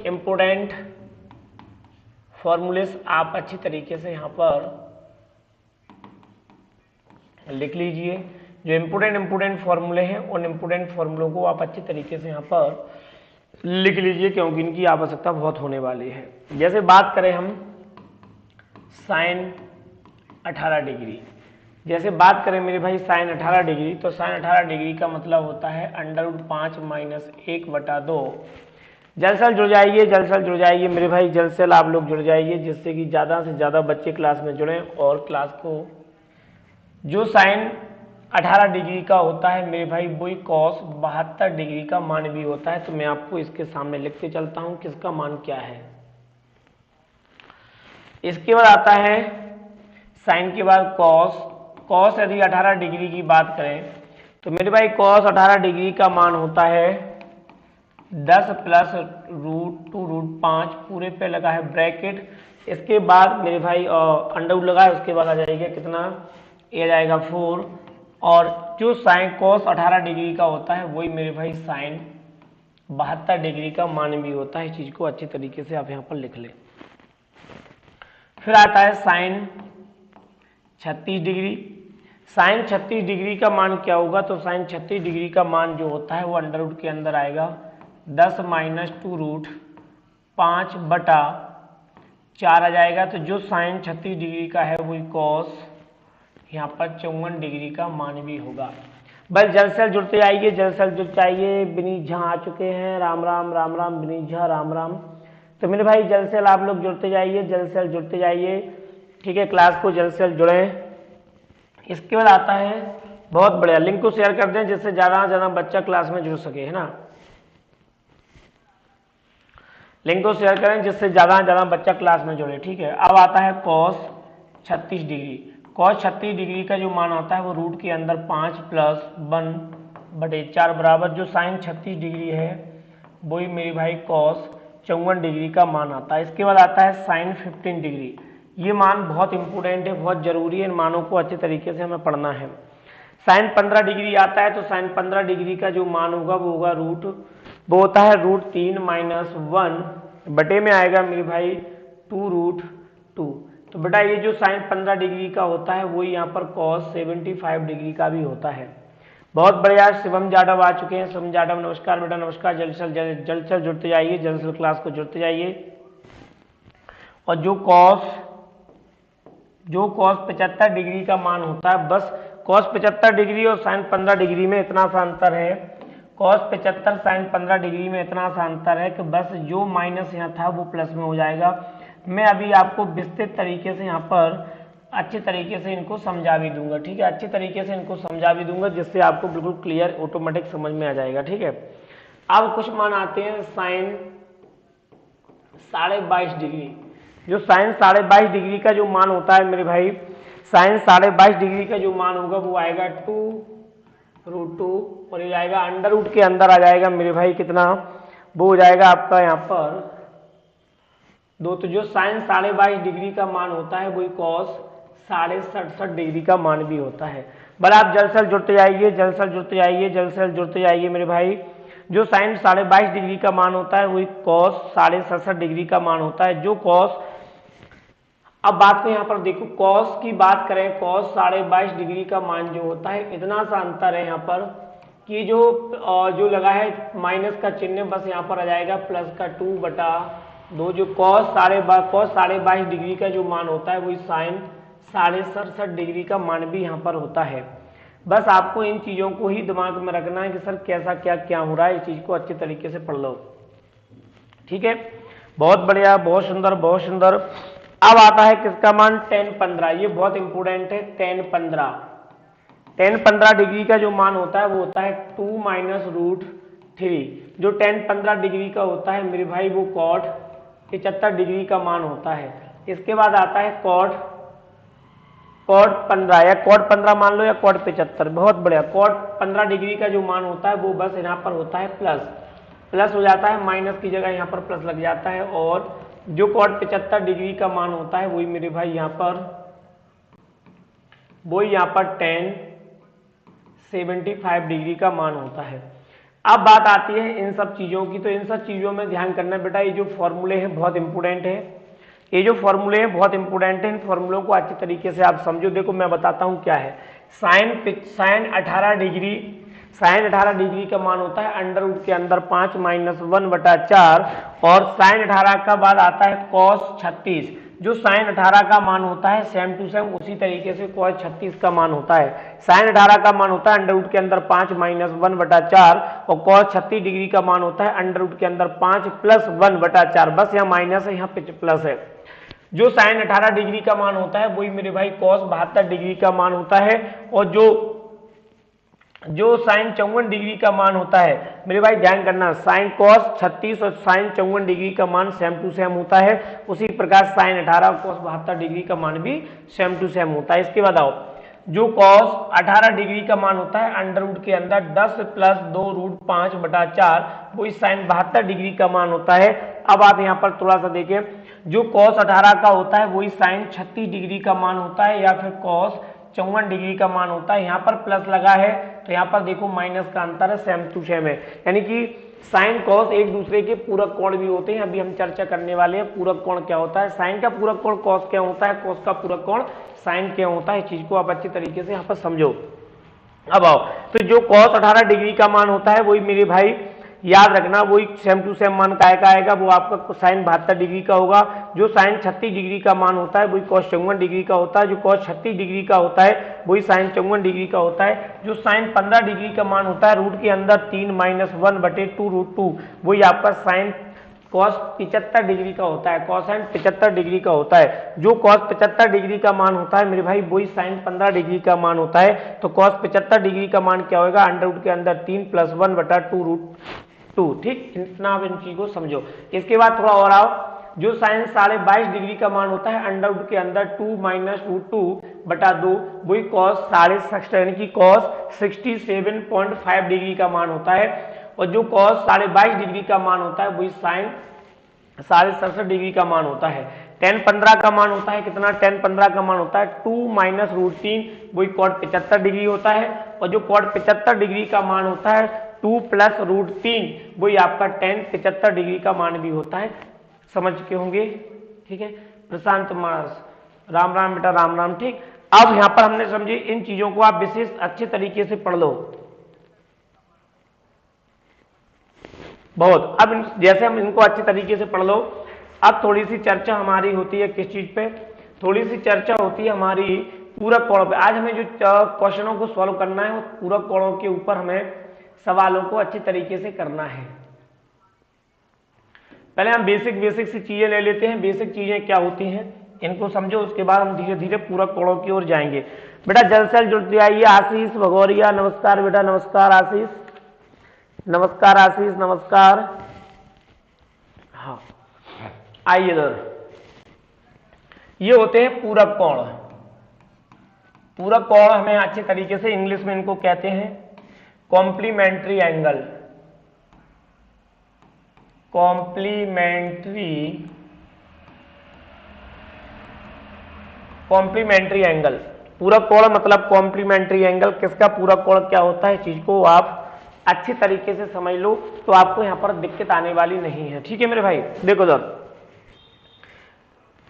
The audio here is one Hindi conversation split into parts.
इम्पोर्टेंट फॉर्मूलेस आप अच्छी तरीके से यहाँ पर लिख लीजिए। जो इम्पोर्टेंट फॉर्मूले हैं उन इम्पोर्टेंट फॉर्मूलों को आप अच्छी तरीके से यहाँ पर लिख लीजिए, क्योंकि इनकी आवश्यकता बहुत होने वाली है। जैसे बात करें हम साइन 18 डिग्री, जैसे बात करें मेरे भाई साइन 18 डिग्री, तो साइन 18 डिग्री का मतलब होता है √5 - 1/2। जल्द से जुड़ जाइए, जल्द से जुड़ जाइए मेरे भाई, जल्द से आप लोग जुड़ जाइए, जिससे कि ज़्यादा से ज़्यादा बच्चे क्लास में जुड़ें और क्लास को जो साइन 18 डिग्री का होता है मेरे भाई वही कॉस 72 डिग्री का मान भी होता है। तो मैं आपको इसके सामने लिखते चलता हूं किसका मान क्या है। इसके बाद आता है साइन के बाद कॉस। कॉस यदि 18 डिग्री की बात करें तो मेरे भाई कॉस 18 डिग्री का मान होता है 10 + √2√5 पूरे पे लगा है ब्रैकेट। इसके बाद मेरे भाई अंडर लगा है, उसके बाद आ जाएगा कितना, ये आ जाएगा 4। और जो साइन कॉस 18 डिग्री का होता है वही मेरे भाई साइन 72 डिग्री का मान भी होता है। इस चीज को अच्छी तरीके से आप यहाँ पर लिख लें। फिर आता है साइन 36 डिग्री। साइन 36 डिग्री का मान क्या होगा, तो साइन 36 डिग्री का मान जो होता है वो अंडर रूट के अंदर आएगा 10 - 2√5/4 आ जाएगा। तो जो साइन 36 डिग्री का है वही कॉस यहाँ पर 54 डिग्री का मान भी होगा। बस जल्द से जुड़ते जाइए, जल्द से जुड़ते जाइए। विनीत झा आ चुके हैं, राम राम राम राम विनीत झा, राम राम। तो मेरे भाई जल्द से आप लोग जुड़ते जाइए, जल्द से जुड़ते जाइए, ठीक है। क्लास को जल्द से जुड़ें। इसके बाद आता है, बहुत बढ़िया, लिंक को शेयर कर दें जिससे ज़्यादा से ज़्यादा बच्चा क्लास में जुड़ सके, है ना। लिंक को शेयर करें जिससे ज़्यादा से ज़्यादा बच्चा क्लास में जुड़े, ठीक है। अब आता है कॉस 36 डिग्री। कॉस 36 डिग्री का जो मान आता है वो रूट के अंदर 5 + 1/4 बराबर जो साइन 36 डिग्री है वही मेरी भाई कॉस 54 डिग्री का मान आता है। इसके बाद आता है साइन 15 डिग्री। ये मान बहुत इंपॉर्टेंट है, बहुत जरूरी है, इन मानों को अच्छे तरीके से हमें पढ़ना है। साइन 15 डिग्री आता है तो साइन 15 डिग्री का जो मान होगा वो होगा वो होता है √3 - 1 बटे में आएगा मेरे भाई 2√2। तो बेटा ये जो साइन 15 डिग्री का होता है वही यहाँ पर कॉस 75 डिग्री का भी होता है। बहुत बढ़िया, शिवम जाटव आ चुके हैं। शिवम जाटव नमस्कार बेटा, नमस्कार। जल्द से जुड़ते जाइए, जल्द से क्लास को जुड़ते जाइए। और जो कॉस 75 डिग्री का मान होता है, बस कॉस 75 डिग्री और साइन 15 डिग्री में इतना सा अंतर है, कॉस 75 साइन 15 डिग्री में इतना सा अंतर है कि बस जो माइनस यहाँ था वो प्लस में हो जाएगा। मैं अभी आपको विस्तृत तरीके से यहाँ पर अच्छे तरीके से इनको समझा भी दूंगा, ठीक है। अच्छे तरीके से इनको समझा भी दूंगा जिससे आपको बिल्कुल क्लियर ऑटोमेटिक समझ में आ जाएगा, ठीक है। अब कुछ मान आते हैं साइन 22.5 डिग्री। जो साइन 22.5 डिग्री का जो मान होता है मेरे भाई, साइन 22.5 डिग्री का जो मान होगा वो आएगा 2√2 और ये आएगा अंडर रूट के अंदर आ जाएगा मेरे भाई कितना, वो हो जाएगा आपका यहाँ पर 2। तो जो साइन 22.5 डिग्री का मान होता है वही कॉस 67.5 डिग्री का मान भी होता है। बड़ा आप जल्द से जुड़ते जाइए, जल्द से जुड़ते जाइए, जल्द से जुड़ते जाइए मेरे भाई। जो साइन 22.5 डिग्री का मान होता है वही कॉस 67.5 डिग्री का मान होता है। जो कॉस, अब बात को यहाँ पर देखो, कॉस की बात करें, कॉस 22.5 डिग्री का मान जो होता है इतना सा अंतर है यहाँ पर कि जो लगा है माइनस का चिन्ह बस यहाँ पर आ जाएगा प्लस का 2/2। जो कॉस 22.5 डिग्री का जो मान होता है वही साइन 67.5 डिग्री का मान भी यहाँ पर होता है। बस आपको इन चीज़ों को ही दिमाग में रखना है कि सर कैसा क्या हो रहा है, इस चीज़ को अच्छे तरीके से पढ़ लो, ठीक है। बहुत बढ़िया, बहुत सुंदर, बहुत सुंदर। अब आता है किसका मान, tan 15। ये बहुत इंपॉर्टेंट है, tan 15 डिग्री का जो मान होता है वो होता है 2 - √3। जो tan 15 डिग्री का होता है मेरे भाई वो cot 75 डिग्री का मान होता है। इसके बाद आता है cot 15 या cot 15 मान लो या cot 75। बहुत बढ़िया, cot 15 डिग्री का जो मान होता है वो बस यहाँ पर होता है प्लस हो जाता है, माइनस की जगह यहाँ पर प्लस लग जाता है। और जो cot 75 डिग्री का मान होता है वही मेरे भाई यहाँ पर tan 75 डिग्री का मान होता है। अब बात आती है इन सब चीजों की, तो इन सब चीजों में ध्यान करना बेटा, ये जो फॉर्मूले हैं बहुत इंपोर्टेंट है, ये जो फॉर्मूले हैं बहुत इंपोर्टेंट है, इन फॉर्मूलों को अच्छी तरीके से आप समझो। देखो मैं बताता हूं क्या है। साइन 18 डिग्री का मान होता है अंडर रूट के अंदर 5 माइनस 1/4, और साइन 18 का बाद आता है कॉस 36। जो साइन 18 का मान होता है सेम टू सेम उसी तरीके से कॉस 36 का मान होता है। साइन 18 का मान होता है अंडर रूट के अंदर 5 माइनस 1/4, और कॉस 36 डिग्री का मान होता है अंडर रूट के अंदर 5 प्लस 1/4। बस यहाँ माइनस है, यहाँ प्लस है। जो साइन 18 डिग्री का मान होता है वही मेरे भाई कॉस 72 डिग्री का मान होता है, और जो साइन 54 डिग्री का मान होता है मेरे भाई ध्यान करना, साइन कॉस 36 और साइन 54 डिग्री का मान सेम टू सेम होता है। उसी प्रकार साइन 18 और कॉस 72 डिग्री का मान भी सेम टू सेम होता है। इसके बाद आओ, जो कॉस 18 डिग्री का मान होता है अंडर रूट के अंदर 10 प्लस 2√5/4, वही साइन 72 डिग्री का मान होता है। अब आप यहाँ पर थोड़ा सा देखें, जो कॉस 18 का होता है वही साइन 36 डिग्री का मान होता है, या फिर कॉस 54 डिग्री का मान होता है। यहाँ पर प्लस लगा है तो यहाँ पर देखो माइनस का अंतर है, सेम टू सेम है, यानी कि साइन कॉस एक दूसरे के पूरक कोण भी होते हैं। अभी हम चर्चा करने वाले हैं पूरक कोण क्या होता है, साइन का पूरक कोण कॉस क्या होता है, कॉस का पूरक कोण साइन क्या होता है। इस चीज को आप अच्छी तरीके से यहाँ पर समझो। अब आओ, तो जो कॉस 18 डिग्री का मान होता है वही मेरे भाई याद रखना, वही सेम टू सेम मान काय का आएगा, वो आपका साइन 72 डिग्री का होगा। जो साइन 36 डिग्री का मान होता है वही कॉस 54 डिग्री का होता है। जो कॉस 36 डिग्री का होता है वही साइन 54 डिग्री का होता है। जो साइन 15 डिग्री का मान होता है रूट के अंदर 3 माइनस 1/2√2, वही आपका साइन कॉस 75 डिग्री का होता है, कॉसाइन 75 डिग्री का होता है। जो कॉस 75 डिग्री का मान होता है मेरे भाई वही साइन 15 डिग्री का मान होता है। तो कॉस 75 डिग्री का मान क्या होगा, अंडर रूट के अंदर 3 प्लस 1/2√2। ठीक, इतना आप इन चीज को समझो। इसके बाद थोड़ा और आओ, जो साइन 22.5 डिग्री का मान होता है अंडर रूट के अंदर 2 माइनस √2/2, वही कॉस 67 यानी कि कॉस 67.5 डिग्री का मान होता है। और जो कॉस 22.5 डिग्री का मान होता है वही साइन 67 डिग्री का मान होता है। tan 15 का मान होता है कितना, tan 15 का मान होता है 2 माइनस √3, वही कॉट 75 डिग्री होता है। और जो कॉट 75 डिग्री का मान होता है 2 प्लस √3, वही आपका tan 75 डिग्री का मान भी होता है। समझ के होंगे, ठीक है। प्रशांत मास, राम राम बेटा, राम राम। ठीक, अब यहाँ पर हमने समझी, इन चीजों को आप विशेष अच्छे तरीके से पढ़ लो बहुत। अब जैसे हम इनको अच्छे तरीके से पढ़ लो, अब थोड़ी सी चर्चा हमारी होती है किस चीज पे, थोड़ी सी चर्चा होती है हमारी पूरक कोणों पे। आज हमें जो क्वेश्चनों को सॉल्व करना है वो पूरक कोणों के ऊपर हमें सवालों को अच्छे तरीके से करना है। पहले हम बेसिक सी चीजें ले लेते हैं, बेसिक चीजें क्या होती हैं इनको समझो, उसके बाद हम धीरे धीरे पूरक कोणों की ओर जाएंगे। बेटा जल्द से जल्द जुड़ते आइए। आशीष भगोरिया, नमस्कार बेटा, नमस्कार आशीष, नमस्कार आशीष, नमस्कार। हाँ आइए इधर, ये होते हैं पूरक कोण। पूरक कोण हमें अच्छे तरीके से इंग्लिश में इनको कहते हैं कॉम्प्लीमेंट्री एंगल। कॉम्प्लीमेंट्री एंगल, पूरक कोण मतलब कॉम्प्लीमेंट्री एंगल। किसका पूरक कोण क्या होता है, चीज को आप अच्छी तरीके से समझ लो तो आपको यहां पर दिक्कत आने वाली नहीं है। ठीक है मेरे भाई, देखो जब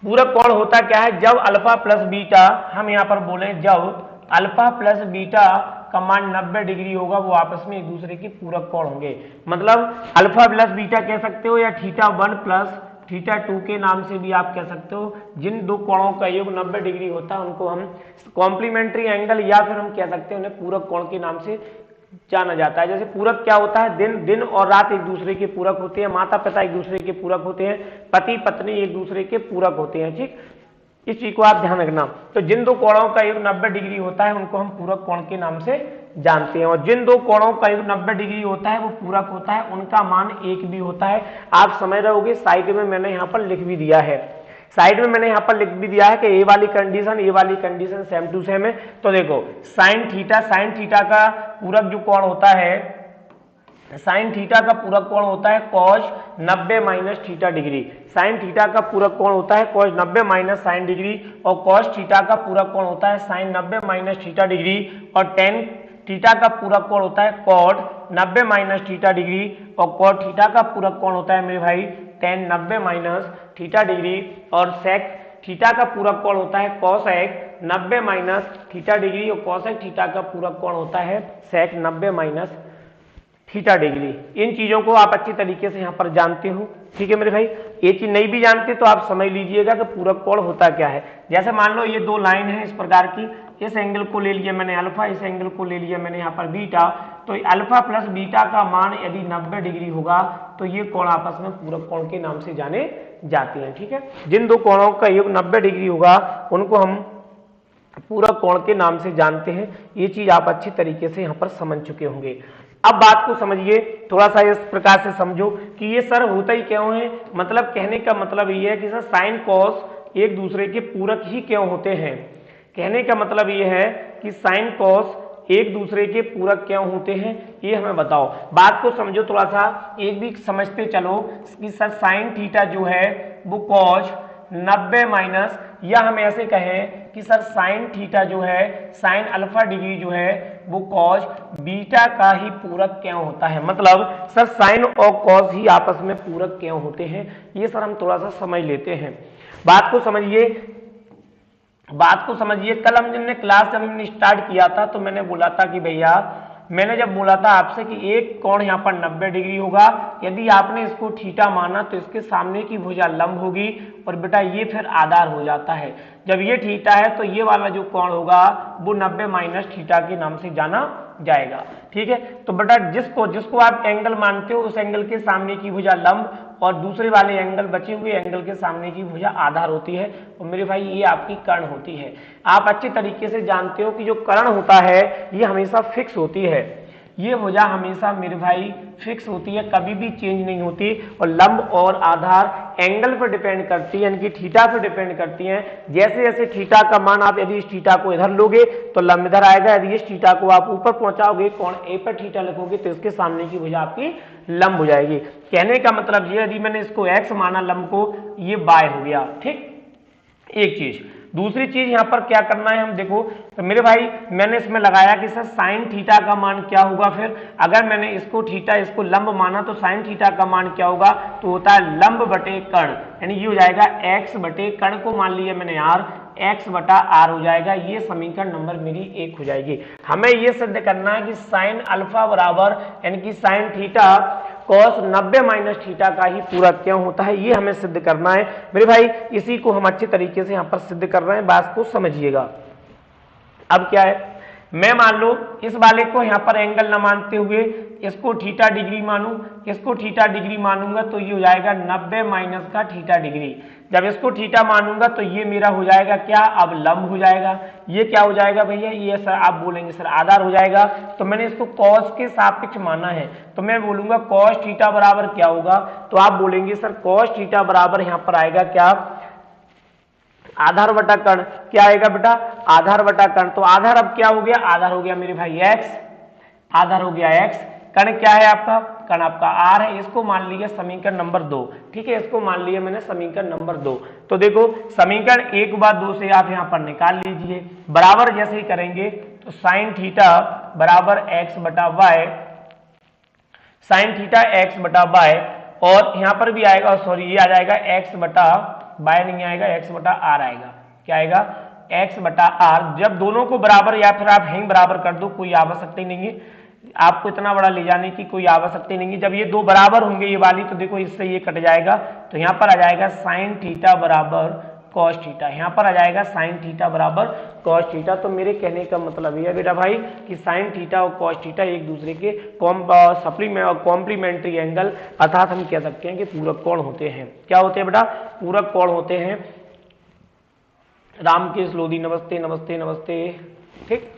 पूरक कोण होता क्या है, जब अल्फा प्लस बीटा, हम यहां पर बोले जब अल्फा प्लस बीटा का मान 90 डिग्री होगा, वो आपस में एक दूसरे के पूरक कोण होंगे। मतलब अल्फा प्लस बीटा कह सकते हो, या θ1 प्लस θ2 के नाम से भी आप कह सकते हो। जिन दो कोणों का योग 90 डिग्री होता है उनको हम कॉम्प्लीमेंट्री एंगल, या फिर हम कह सकते हैं उन्हें पूरक कोण के नाम से जाना जाता है। जैसे पूरक क्या होता है, दिन और रात एक दूसरे के पूरक होते हैं, माता पिता एक दूसरे के पूरक होते हैं, पति पत्नी एक दूसरे के पूरक होते हैं। ठीक, इस चीज को आप ध्यान रखना। तो जिन दो कोणों का योग 90 डिग्री होता है उनको हम पूरक कोण के नाम से जानते हैं, और जिन दो कोणों का योग 90 डिग्री होता है वो पूरक होता है, उनका मान 1 भी होता है। आप समझ रहे होगे, साइड में मैंने यहाँ पर लिख भी दिया है, साइड में मैंने यहाँ पर लिख भी दिया है कि ये वाली कंडीशन सेम टू सेम है। तो देखो साइन थीटा का पूरक जो कोण होता है, साइन थीटा का पूरक कोण होता है cos 90 minus theta degree. Sine theta का पूरक कोण होता है कॉस 90 माइनस साइन डिग्री, और कॉस थीटा का पूरक कोण होता है साइन 90 माइनस थीटा डिग्री। और टेन थीटा का पूरक कोण होता है कॉट 90 माइनस थीटा डिग्री, और कॉट थीटा का पूरक कोण होता है मेरे भाई टेन 90 माइनस थीटा डिग्री, और सेक थीटा का पूरक कोण होता है कॉसेक 90 माइनस थीटा डिग्री, और कॉसेक थीटा का पूरक कोण होता है सेक 90 माइनस थीटा डिग्री। इन चीजों को आप अच्छी तरीके से यहाँ पर जानते हो, ठीक है मेरे भाई। ये चीज नहीं भी जानते तो आप समझ लीजिएगा कि पूरक कोण होता क्या है। जैसे मान लो ये दो लाइन है इस प्रकार की, इस एंगल को ले लिया मैंने अल्फा, इस एंगल को ले लिया मैंने यहाँ पर बीटा, तो अल्फा प्लस बीटा का मान यदि 90 डिग्री होगा तो ये कोण आपस में पूरक कोण के नाम से जाने जाते हैं, ठीक है। जिन दो कोणों का योग 90 डिग्री होगा उनको हम पूरक कोण के नाम से जानते हैं। ये चीज आप अच्छी तरीके से यहाँ पर समझ चुके होंगे। अब बात को समझिए, थोड़ा सा इस प्रकार से समझो कि ये सर होता ही क्यों है। मतलब कहने का मतलब ये है कि सर साइन कॉस एक दूसरे के पूरक ही क्यों होते हैं। कहने का मतलब ये है कि साइन कॉस एक दूसरे के पूरक क्यों होते हैं, ये हमें बताओ। बात को समझो थोड़ा सा, एक भी समझते चलो कि सर साइन थीटा जो है वो कॉस 90 माइनस, या हम ऐसे कहें कि सर साइन थीटा जो है साइन अल्फा डिग्री जो है वो कॉस बीटा का ही पूरक क्यों होता है। मतलब सर साइन और कॉस ही आपस में पूरक क्यों होते हैं, ये सर हम थोड़ा सा समझ लेते हैं। बात को समझिए, कल हमने क्लास जब हमने स्टार्ट किया था तो मैंने बोला था कि भैया, मैंने जब बोला था आपसे कि एक कोण यहाँ पर 90 डिग्री होगा, यदि आपने इसको थीटा माना तो इसके सामने की भुजा लंब होगी, और बेटा ये फिर आधार हो जाता है। जब ये थीटा है तो ये वाला जो कोण होगा वो 90 माइनस थीटा के नाम से जाना जाएगा, ठीक है। तो बेटा जिसको आप एंगल मानते हो उस एंगल के सामने की भुजा लंब, और दूसरे वाले एंगल बचे हुए एंगल के सामने की भुजा आधार होती है, और मेरे भाई ये आपकी कर्ण होती है। आप अच्छे तरीके से जानते हो कि जो कर्ण होता है ये हमेशा फिक्स होती है, ये भुजा हमेशा मेरे भाई फिक्स होती है, कभी भी चेंज नहीं होती। और लंब और आधार एंगल पर डिपेंड करती है, यानी कि थीटा पर डिपेंड करती हैं। जैसे जैसे थीटा का मान आप यदि इस थीटा को इधर लोगे तो लंब इधर आएगा, यदि इस थीटा को आप ऊपर पहुंचाओगे कोण ए पर थीटा लिखोगे तो इसके सामने की भुजा आपकी लंब हो जाएगी। कहने का मतलब ये, यदि मैंने इसको एक्स माना लंब को, ये बाय हो गया, ठीक। एक चीज, दूसरी चीज यहाँ पर क्या करना है हम देखो, तो मेरे भाई मैंने इसमें लगाया कि सर साइन थीटा का मान क्या होगा। फिर अगर मैंने इसको थीटा इसको लंब माना तो साइन थीटा का मान क्या होगा, तो होता है लंब बटे कर्ण, यानी ये हो जाएगा एक्स बटे कर्ण को मान लिया मैंने आर, एक्स बटा आर हो जाएगा। ये समीकरण नंबर मेरी 1 हो जाएगी। हमें ये सिद्ध करना है कि साइन अल्फा बराबर यानी कि sine theta cos 90 minus theta का ही पूरक क्यों होता है, ये हमें सिद्ध करना है मेरे भाई। इसी को हम अच्छे तरीके से यहाँ पर सिद्ध कर रहे हैं, बात को समझिएगा। अब क्या है, मैं मान लो इस वाले को यहाँ पर एंगल न मानते हुए इसको थीटा डिग्री मानूं, इसको थीटा डिग्री मानूंगा तो ये हो जाएगा 90 माइनस का थीटा डिग्री। जब इसको थीटा मानूंगा तो ये मेरा हो जाएगा क्या, अब लंब हो जाएगा। ये क्या हो जाएगा भैया, ये सर आप बोलेंगे सर आधार हो जाएगा। तो मैंने इसको कॉस के सापेक्ष माना है तो मैं बोलूंगा कॉस थीटा बराबर क्या होगा, तो आप बोलेंगे सर कॉस थीटा बराबर यहाँ पर आएगा क्या, आधार बटा कर्ण। क्या आएगा बेटा, आधार बटा कर्ण। तो आधार अब क्या हो गया, आधार हो गया मेरे भाई एक्स, आधार हो गया एक्स। कर्ण क्या है आपका, कर्ण आपका आर है। इसको मान लिया समीकरण नंबर 2, ठीक है, इसको मान लिया मैंने समीकरण नंबर 2। तो देखो समीकरण 1 बार 2 से आप यहाँ पर निकाल लीजिए, बराबर जैसे ही करेंगे तो साइन थीटा बराबर एक्स बटा वाई, साइन थीटा एक्स बटा वाई, और यहाँ पर भी आएगा, सॉरी ये आ जाएगा एक्स बटा वाई नहीं आएगा, एक्स बटा आर आएगा। क्या आएगा, एक्स बटा आर। जब दोनों को बराबर या फिर आप हिंग बराबर कर दो, कोई आवश्यकता ही नहीं है, आपको इतना बड़ा ले जाने की कोई आवश्यकता नहीं है। जब ये दो बराबर होंगे ये वाली, तो देखो इससे ये कट जाएगा, तो यहाँ पर आ जाएगा साइन थीटा बराबर कॉस थीटा, यहाँ पर आ जाएगा साइन थीटा बराबर कॉस थीटा। तो मेरे कहने का मतलब ये है बेटा भाई कि साइन थीटा और कॉस थीटा एक दूसरे के कॉम्प्लीमेंट्री एंगल अर्थात हम कह सकते हैं कि पूरक कोण होते हैं। क्या होते हैं बेटा, पूरक कोण होते हैं। रामकेश लोधी नमस्ते नमस्ते नमस्ते, ठीक,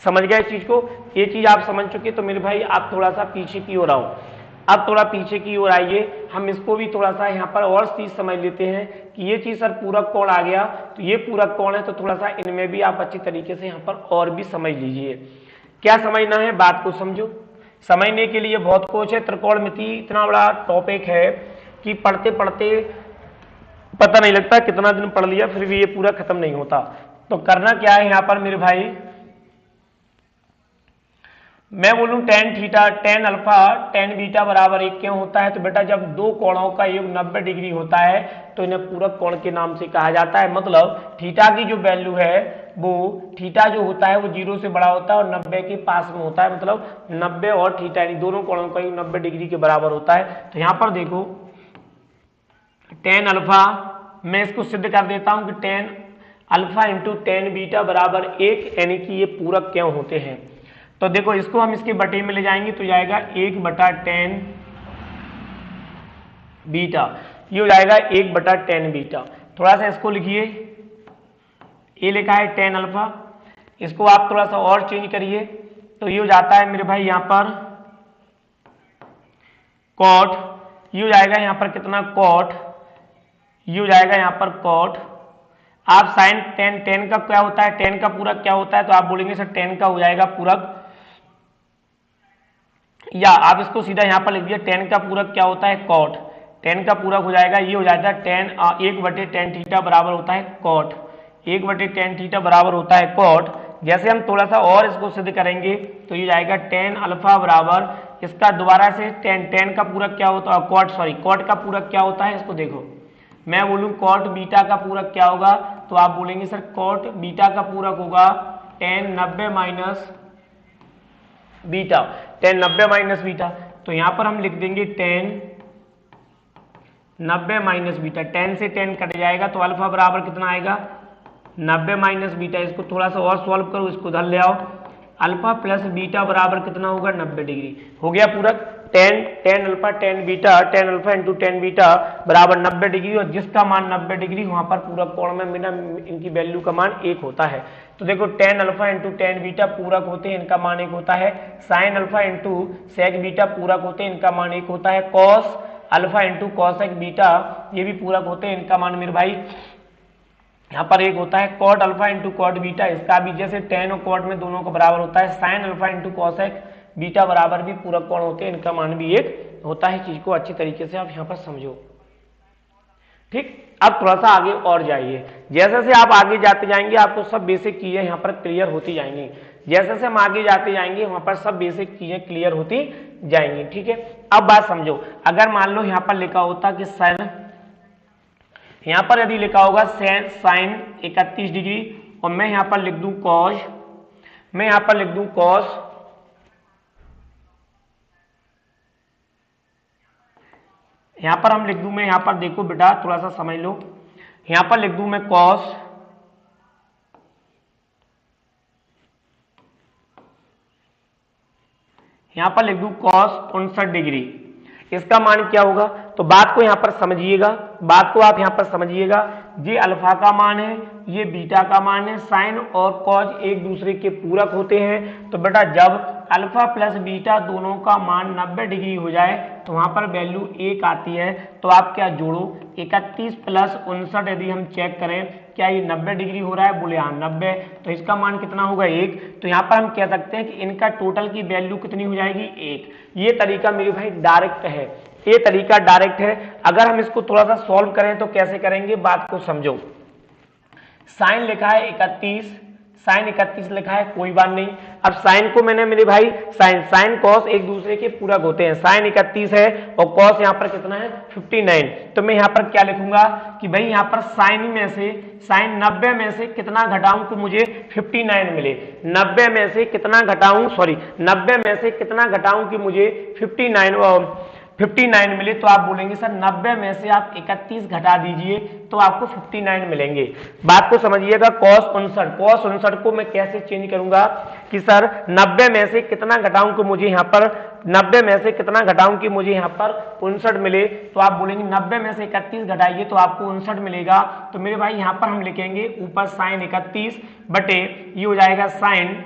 समझ गए इस चीज को। ये चीज आप समझ चुके तो मेरे भाई आप थोड़ा सा पीछे की ओर आओ, अब थोड़ा पीछे की ओर आइए, हम इसको भी थोड़ा सा यहाँ पर और चीज समझ लेते हैं कि ये चीज सर पूरक कोण आ गया, तो ये पूरक कोण है, तो थोड़ा सा इनमें भी आप अच्छी तरीके से यहाँ पर और भी समझ लीजिए। क्या समझना है, बात को समझो। समझने के लिए बहुत कुछ है, त्रिकोणमिति इतना बड़ा टॉपिक है कि पढ़ते पढ़ते पता नहीं लगता कितना दिन पढ़ लिया फिर भी ये पूरा खत्म नहीं होता। तो करना क्या है यहाँ पर मेरे भाई, मैं बोलूं tan theta tan alpha tan beta बराबर 1 क्यों होता है? तो बेटा जब दो कोणों का योग 90 डिग्री होता है तो इन्हें पूरक कोण के नाम से कहा जाता है। मतलब थीटा की जो वैल्यू है वो थीटा जो होता है वो 0 से बड़ा होता है और 90 के पास में होता है। मतलब 90 और थीटा यानी दोनों कोणों का योग 90 डिग्री के बराबर होता है। तो यहाँ पर देखो टेन अल्फा, मैं इसको सिद्ध कर देता हूं कि ten alpha into tan beta बराबर 1 यानी कि ये पूरक क्यों होते हैं। तो देखो इसको हम इसके बटे में ले जाएंगे तो जाएगा 1/10 बीटा, ये हो जाएगा 1/10 बीटा। थोड़ा सा इसको लिखिए, ये लिखा है टेन अल्फा, इसको आप थोड़ा सा और चेंज करिए तो ये हो जाता है मेरे भाई यहाँ पर कॉट, ये हो जाएगा यहाँ पर कितना कॉट, ये हो जाएगा यहाँ पर कॉट। आप साइन टेन, टेन का क्या होता है, टेन का पूरक क्या होता है? तो आप बोलेंगे सर टेन का हो जाएगा पूरक, या आप इसको सीधा यहाँ पर लिख दिया टेन का पूरक क्या होता है कॉट, टेन का पूरक हो जाएगा ये हो जाएगा टेन 1/10 थीटा बराबर होता है कॉट, 1/10 थीटा बराबर होता है कॉट। जैसे हम थोड़ा सा और इसको सिद्ध करेंगे तो ये जाएगा टेन अल्फा बराबर इसका दोबारा से टेन, टेन का पूरक क्या होता है कॉट, सॉरी कॉट का पूरक क्या होता है इसको देखो, मैं बोलूं कॉट बीटा का पूरक क्या होगा तो आप बोलेंगे सर कॉट बीटा का पूरक होगा ten 90 minus beta, ten 90 minus beta. तो यहां पर हम लिख देंगे टेन 90 माइनस बीटा, टेन से टेन कट जाएगा तो अल्फा बराबर कितना आएगा 90 माइनस बीटा। इसको थोड़ा सा और सॉल्व करो, इसको धर ले आओ, अल्फा प्लस बीटा बराबर कितना होगा 90 डिग्री, हो गया पूरक। Tan alpha tan beta, ten alpha into tan beta बराबर 90 डिग्री, और जिसका मान 90 डिग्री वहां पर पूरक कोण में बिना इनकी वैल्यू का मान 1 होता है। तो देखो tan alpha into tan beta पूरक होते हैं, इनका मान 1 होता है। Sine alpha into sec beta पूरक होते हैं, इनका मान 1 होता है। Cos alpha into cosec beta ये भी पूरक होते हैं, इनका मान मेरे भाई यहाँ पर 1 होता है। Cot alpha into cot beta, इसका भी जैसे टेन और कॉट में दोनों का बराबर होता है। Sine alpha into cosec beta बराबर भी पूरक कोण होते हैं, इनका मान भी 1 होता है। चीज को अच्छी तरीके से आप यहाँ पर समझो, ठीक। अब थोड़ा सा आगे और जाइए, जैसे जैसे आप आगे जाते जाएंगे आपको सब बेसिक चीजें यहाँ पर क्लियर होती जाएंगी। जैसे जैसे हम आगे जाते जाएंगे वहां पर सब बेसिक चीजें क्लियर होती जाएंगी, ठीक है। अब बात समझो, अगर मान लो यहाँ पर लिखा होता कि साइन, यहाँ पर यदि लिखा होगा साइन 31 डिग्री और मैं यहाँ पर लिख दूं कॉस, मैं यहाँ पर लिख दूं कॉस, यहां पर हम लिख दूं मैं, यहां पर देखो बेटा थोड़ा सा समझ लो, यहां पर लिख दूं मैं कॉस, यहां पर लिख दूं कॉस 59 डिग्री, इसका मान क्या होगा? तो बात को यहां पर समझिएगा, बात को आप यहां पर समझिएगा, ये अल्फा का मान है, ये बीटा का मान है। साइन और कॉस एक दूसरे के पूरक होते हैं, तो बेटा जब अल्फा प्लस बीटा दोनों का मान 90 डिग्री हो जाए तो वहां पर वैल्यू 1 आती है। तो आप क्या जोड़ो, 31 प्लस 59 यदि हम चेक करें क्या ये 90 डिग्री हो रहा है, बोले हाँ 90, तो इसका मान कितना होगा 1। तो यहाँ पर हम कह सकते हैं कि इनका टोटल की वैल्यू कितनी हो जाएगी 1। ये तरीका मेरे भाई डायरेक्ट है, ये तरीका डायरेक्ट है। अगर हम इसको थोड़ा सा सॉल्व करें तो कैसे करेंगे, बात को समझो। साइन लिखा है 31, साइन 31 लिखा है, कोई बात नहीं। अब साइन को मैंने मेरे भाई साइन कॉस एक दूसरे के पूरक होते हैं, साइन 31 है और कॉस यहाँ पर कितना है 59। तो मैं यहाँ पर क्या लिखूंगा कि भाई यहाँ पर साइन में से साइन 90 में से कितना घटाऊं कि मुझे 59 मिले, 90 में से कितना घटाऊं, सॉरी 90 में से कितना घटाऊं कि मुझे 59 मिले। तो आप बोलेंगे सर 90 में से आप 31 घटा दीजिए तो आपको 59 मिलेंगे। बात को समझिएगा, cos 59 को मैं कैसे चेंज करूंगा कि सर 90 में से कितना घटाऊं कि मुझे यहाँ पर 90 में से कितना घटाऊं कि मुझे यहाँ पर 59 मिले। तो आप बोलेंगे 90 में से 31 घटाइए तो आपको 59 मिलेगा। तो मेरे भाई यहाँ पर हम लिखेंगे ऊपर साइन 31 बटे ये हो जाएगा साइन,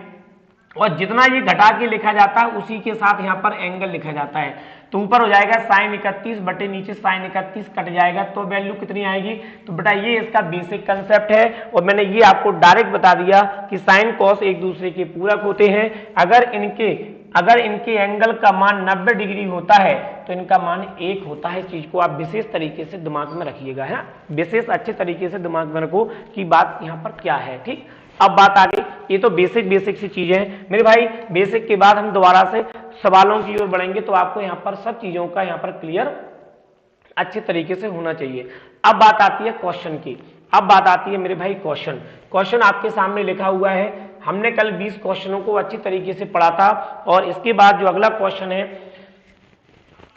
और जितना ये घटा के लिखा जाता है उसी के साथ यहाँ पर एंगल लिखा जाता है। तो ऊपर हो जाएगा साइन 31 बटे नीचे साइन 31 कट जाएगा, तो वैल्यू कितनी आएगी। तो बेटा ये इसका बेसिक कंसेप्ट है, और मैंने ये आपको डायरेक्ट बता दिया कि साइन कॉस एक दूसरे के पूरक होते हैं। अगर इनके एंगल का मान 90 डिग्री होता है तो इनका मान 1 होता है। चीज को आप विशेष तरीके से दिमाग में रखिएगा, है विशेष अच्छे तरीके से दिमाग में रखो कि बात यहाँ पर क्या है, ठीक। अब बात आ गई, ये तो बेसिक सी चीजें हैं मेरे भाई। बेसिक के बाद हम दोबारा से सवालों की ओर बढ़ेंगे, तो आपको यहाँ पर सब चीजों का यहाँ पर क्लियर अच्छे तरीके से होना चाहिए। अब बात आती है क्वेश्चन की, अब बात आती है मेरे भाई क्वेश्चन आपके सामने लिखा हुआ है। हमने कल 20 क्वेश्चनों को अच्छी तरीके से पढ़ा था, और इसके बाद जो अगला क्वेश्चन है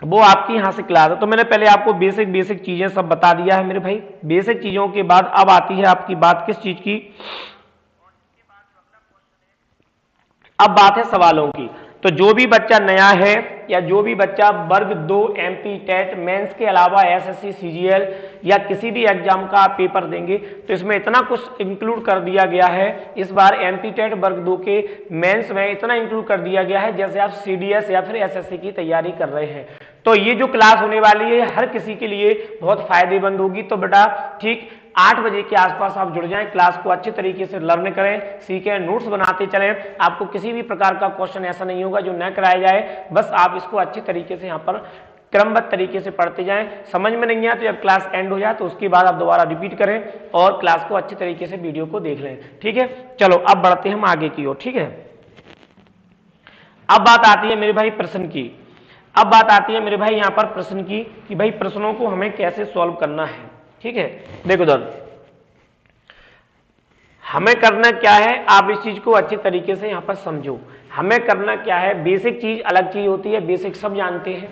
वो आपकी यहां से क्लास है। तो मैंने पहले आपको बेसिक चीजें सब बता दिया है मेरे भाई। बेसिक चीजों के बाद अब आती है आपकी बात किस चीज की, अब बात है सवालों की। तो जो भी बच्चा नया है या जो भी बच्चा वर्ग 2 एमपी टेट मेंस के अलावा एसएससी सीजीएल या किसी भी एग्जाम का आप पेपर देंगे, तो इसमें इतना कुछ इंक्लूड कर दिया गया है इस बार एमपी टेट वर्ग 2 के मेंस में, इतना इंक्लूड कर दिया गया है जैसे आप सीडीएस या फिर एसएससी की तैयारी कर रहे हैं। तो ये जो क्लास होने वाली है हर किसी के लिए बहुत फायदेमंद होगी। तो बेटा ठीक 8 बजे के आसपास आप जुड़ जाएं, क्लास को अच्छे तरीके से लर्न करें, सीखें, नोट्स बनाते चलें। आपको किसी भी प्रकार का क्वेश्चन ऐसा नहीं होगा जो न कराया जाए, बस आप इसको अच्छे तरीके से यहाँ पर क्रमबद्ध तरीके से पढ़ते जाएं। समझ में नहीं आया तो जब क्लास एंड हो जाए तो उसके बाद आप दोबारा रिपीट करें और क्लास को अच्छे तरीके से वीडियो को देख लें, ठीक है। चलो अब बढ़ते हैं हम आगे की ओर, ठीक है। अब बात आती है मेरे भाई प्रश्न की, अब बात आती है मेरे भाई यहाँ पर प्रश्न की कि भाई प्रश्नों को हमें कैसे सॉल्व करना है, ठीक है। देखो दोस्त, हमें करना क्या है, आप इस चीज को अच्छे तरीके से यहां पर समझो। हमें करना क्या है, बेसिक चीज अलग चीज होती है, बेसिक सब जानते हैं।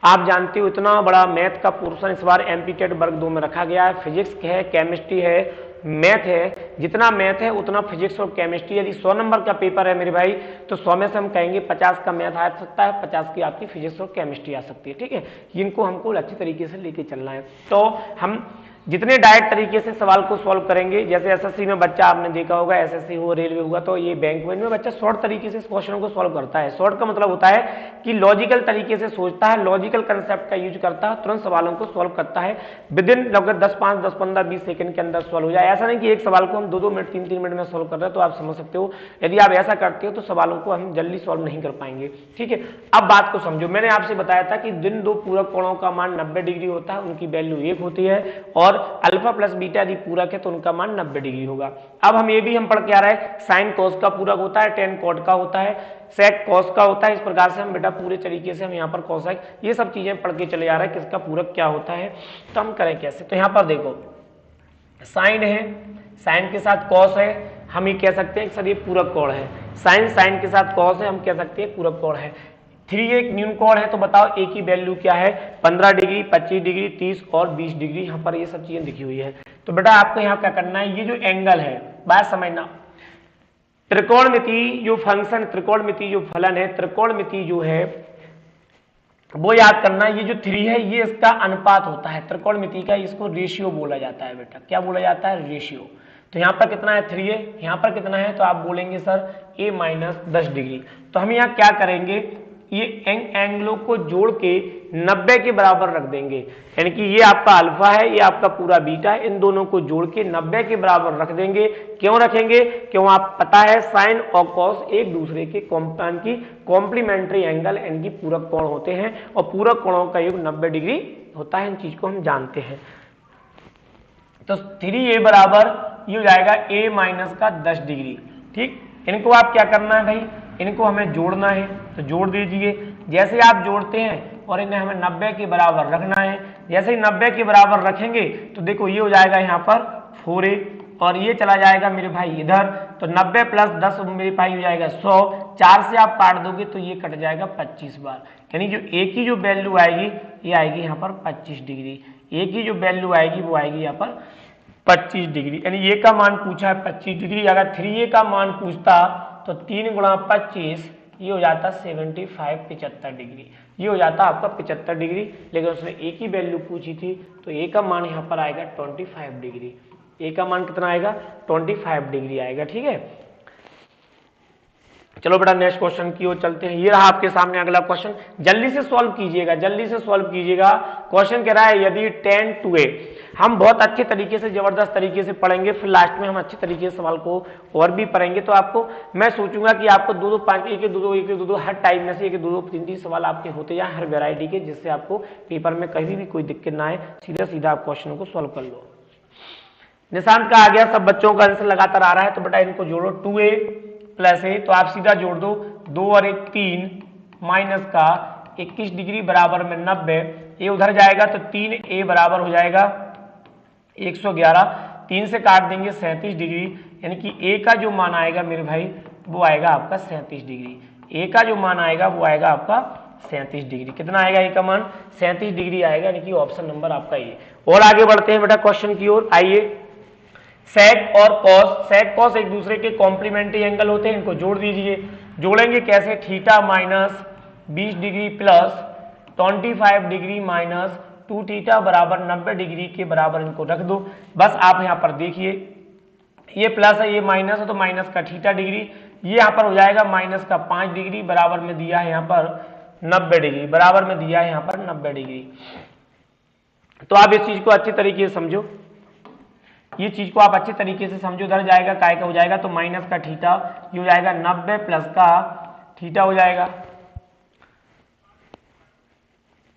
आप जानते हो इतना बड़ा मैथ का पोर्शन इस बार एमपी टेट वर्ग 2 में रखा गया है। फिजिक्स है, केमिस्ट्री है, मैथ है, जितना मैथ है उतना फिजिक्स और केमिस्ट्री। यदि 100 नंबर का पेपर है मेरे भाई तो 100 में से हम कहेंगे 50 का मैथ आ सकता है, 50 की आपकी फिजिक्स और केमिस्ट्री आ सकती है, ठीक है। इनको हमको अच्छे तरीके से लेके चलना है। तो हम जितने डायरेक्ट तरीके से सवाल को सॉल्व करेंगे, जैसे एसएससी में बच्चा आपने देखा होगा, एसएससी हो, रेलवे हुआ, तो ये बैंक में बच्चा शॉर्ट तरीके से क्वेश्चनों को सॉल्व करता है। शॉर्ट का मतलब होता है कि लॉजिकल तरीके से सोचता है, लॉजिकल कंसेप्ट का यूज करता है, तुरंत सवालों को सॉल्व करता है, विद इन लगभग 10, 5, 10, 15, 20 सेकंड के अंदर सॉल्व हो जाए। ऐसा नहीं कि एक सवाल को हम 2-2 मिनट, 3-3 मिनट में सॉल्व कर रहे हैं, तो आप समझ सकते हो यदि आप ऐसा करते हो तो सवालों को हम जल्दी सॉल्व नहीं कर पाएंगे, ठीक है। अब बात को समझो, मैंने आपसे बताया था कि जिन दो पूरक कोणों का मान 90 डिग्री होता है उनकी वैल्यू 1 होती है, और अल्फा प्लस बीटा यदि पूरक है तो उनका मान 90 डिग्री होगा। अब हम ये भी हम पढ़ के आ रहे हैं, साइन कोस का पूरक होता है, टेन कॉट का होता है, सेक कॉस का होता है। इस प्रकार से हम बेटा पूरे तरीके से हम यहाँ पर कोसेक ये सब चीजें पढ़ के चले आ रहे हैं, किसका पूरक क्या होता है। तो हम करें कैसे, तो यहाँ पर देखो साइन है, साइन के साथ कॉस है, हम ये कह सकते हैं सर ये पूरक कोण है। साइन साइन के साथ कॉस है, हम कह सकते हैं पूरक कोण है। 3 एक न्यून कोण है, तो बताओ ए की वैल्यू क्या है, 15 डिग्री, 25 डिग्री, 30 और 20 डिग्री। यहाँ पर ये सब चीजें लिखी हुई है। तो बेटा आपको यहाँ क्या करना है, ये जो एंगल है बात समझना, त्रिकोणमिति जो फंक्शन, त्रिकोणमिति जो फलन है, त्रिकोणमिति जो है वो याद करना। ये जो 3 है ये इसका अनुपात होता है त्रिकोणमिति का, इसको रेशियो बोला जाता है बेटा। क्या बोला जाता है, रेशियो। तो यहाँ पर कितना है 3 है, यहाँ पर कितना है, तो आप बोलेंगे सर a माइनस 10 डिग्री। तो हम यहाँ क्या करेंगे, ये एंगलों को जोड़ के 90 के बराबर रख देंगे, यानी कि ये आपका अल्फा है, ये आपका पूरा बीटा है, इन दोनों को जोड़ के 90 के बराबर रख देंगे। क्यों रखेंगे, क्यों आप पता है साइन और कॉस एक दूसरे के कॉम्प्लीमेंट्री एंगल यानी कि पूरक कोण होते हैं, और पूरक कोणों का योग 90 डिग्री होता है, इन चीज को हम जानते हैं। तो 3a बराबर ये हो जाएगा a माइनस का 10 डिग्री, ठीक। इनको आप क्या करना है भाई, इनको हमें जोड़ना है, तो जोड़ दीजिए। जैसे आप जोड़ते हैं और इन्हें हमें 90 के बराबर रखना है, जैसे ही 90 के बराबर रखेंगे तो देखो ये हो जाएगा यहाँ पर 4a, और ये चला जाएगा मेरे भाई इधर, तो 90 प्लस 10 मेरे भाई हो जाएगा 100। 4 से आप काट दोगे तो ये कट जाएगा 25 बार, यानी जो a की जो वैल्यू आएगी ये आएगी यहाँ पर 25 डिग्री। a की जो वैल्यू आएगी वो आएगी यहाँ पर 25 डिग्री, यानी ये का मान पूछा है 25 डिग्री। अगर 3a का मान पूछता तो 3 गुणा 25 ये हो जाता 75 डिग्री, ये हो जाता आपका 75 डिग्री। लेकिन उसने a की वैल्यू पूछी थी तो a का मान यहाँ पर आएगा 25 डिग्री। a का मान कितना आएगा, 25 डिग्री आएगा, ठीक है। चलो बेटा नेक्स्ट क्वेश्चन की ओर चलते हैं। ये रहा आपके सामने अगला क्वेश्चन, जल्दी से सॉल्व कीजिएगा, जल्दी से सॉल्व कीजिएगा। क्वेश्चन कह रहा है यदि 10 2a, हम बहुत अच्छे तरीके से जबरदस्त तरीके से पढ़ेंगे, फिर लास्ट में हम अच्छे तरीके से सवाल को और भी पढ़ेंगे। तो आपको मैं सोचूंगा कि आपको 2-2, 5, 1-2 हर टाइप में से 1-2, 3-3 सवाल आपके होते जाए हर वेरायटी के, जिससे आपको पेपर में कहीं भी कोई दिक्कत ना आए, सीधा सीधा आप क्वेश्चनों को सॉल्व कर लो। निशांत का आ गया, सब बच्चों का आंसर लगातार आ रहा है, तो बेटा इनको जोड़ो 2a प्लस ए, तो आप सीधा जोड़ दो 2 और 1 3 माइनस का 21 डिग्री बराबर में 90, ये उधर जाएगा तो 3a बराबर हो जाएगा 111, 3 से काट देंगे 37 डिग्री, यानी कि a का जो मान आएगा मेरे भाई वो आएगा आपका 37 डिग्री, a का जो मान आएगा वो आएगा आपका 37 डिग्री। कितना आएगा a का मान? 37 डिग्री आएगा, यानी कि ऑप्शन नंबर आपका ये। और आगे बढ़ते हैं बेटा क्वेश्चन की ओर, आइए। सेक और कॉस, सेक कॉस एक दूसरे के कॉम्प्लीमेंट्री एंगल होते हैं, इनको जोड़ दीजिए। जोड़ेंगे कैसे? Theta minus 20 degree plus 25 degree minus 2 theta बराबर 90 डिग्री के बराबर इनको रख दो। बस आप यहाँ पर देखिए, ये प्लस है ये माइनस है, तो माइनस का थीटा डिग्री, ये यहाँ पर हो जाएगा माइनस का 5 डिग्री बराबर में दिया है यहाँ पर 90 डिग्री, बराबर में दिया है यहाँ पर 90 डिग्री। तो आप इस चीज को अच्छी तरीके से समझो, ये चीज को आप अच्छे तरीके से समझो। इधर जाएगा काय का हो जाएगा, तो माइनस का थीटा, ये हो जाएगा 90 प्लस का थीटा हो जाएगा,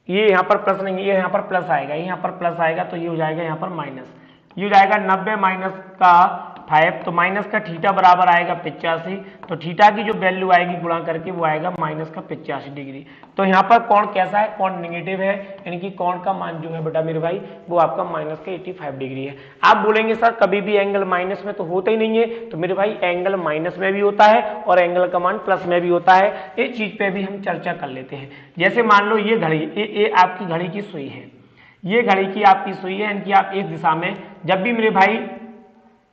ये यहाँ पर प्लस नहीं, ये यहाँ पर प्लस आएगा, ये यहाँ पर प्लस आएगा, तो ये हो जाएगा यहाँ पर माइनस, ये हो जाएगा 90 माइनस का 5, तो माइनस का थीटा बराबर आएगा 85, तो थीटा की जो वैल्यू आएगी गुणा करके वो आएगा माइनस का 85 डिग्री। तो यहाँ पर कोण कैसा है? कोण निगेटिव है, यानी कि कोण का मान जो है बेटा मेरे भाई वो आपका माइनस का 85 डिग्री है। आप बोलेंगे सर कभी भी एंगल माइनस में तो होता ही नहीं है, तो मेरे भाई एंगल माइनस में भी होता है और एंगल का मान प्लस में भी होता है, इस चीज पे भी हम चर्चा कर लेते हैं। जैसे मान लो ये घड़ी, ये आपकी घड़ी की सुई है, ये घड़ी की आपकी सुई है, यानी कि आप इस दिशा में, जब भी मेरे भाई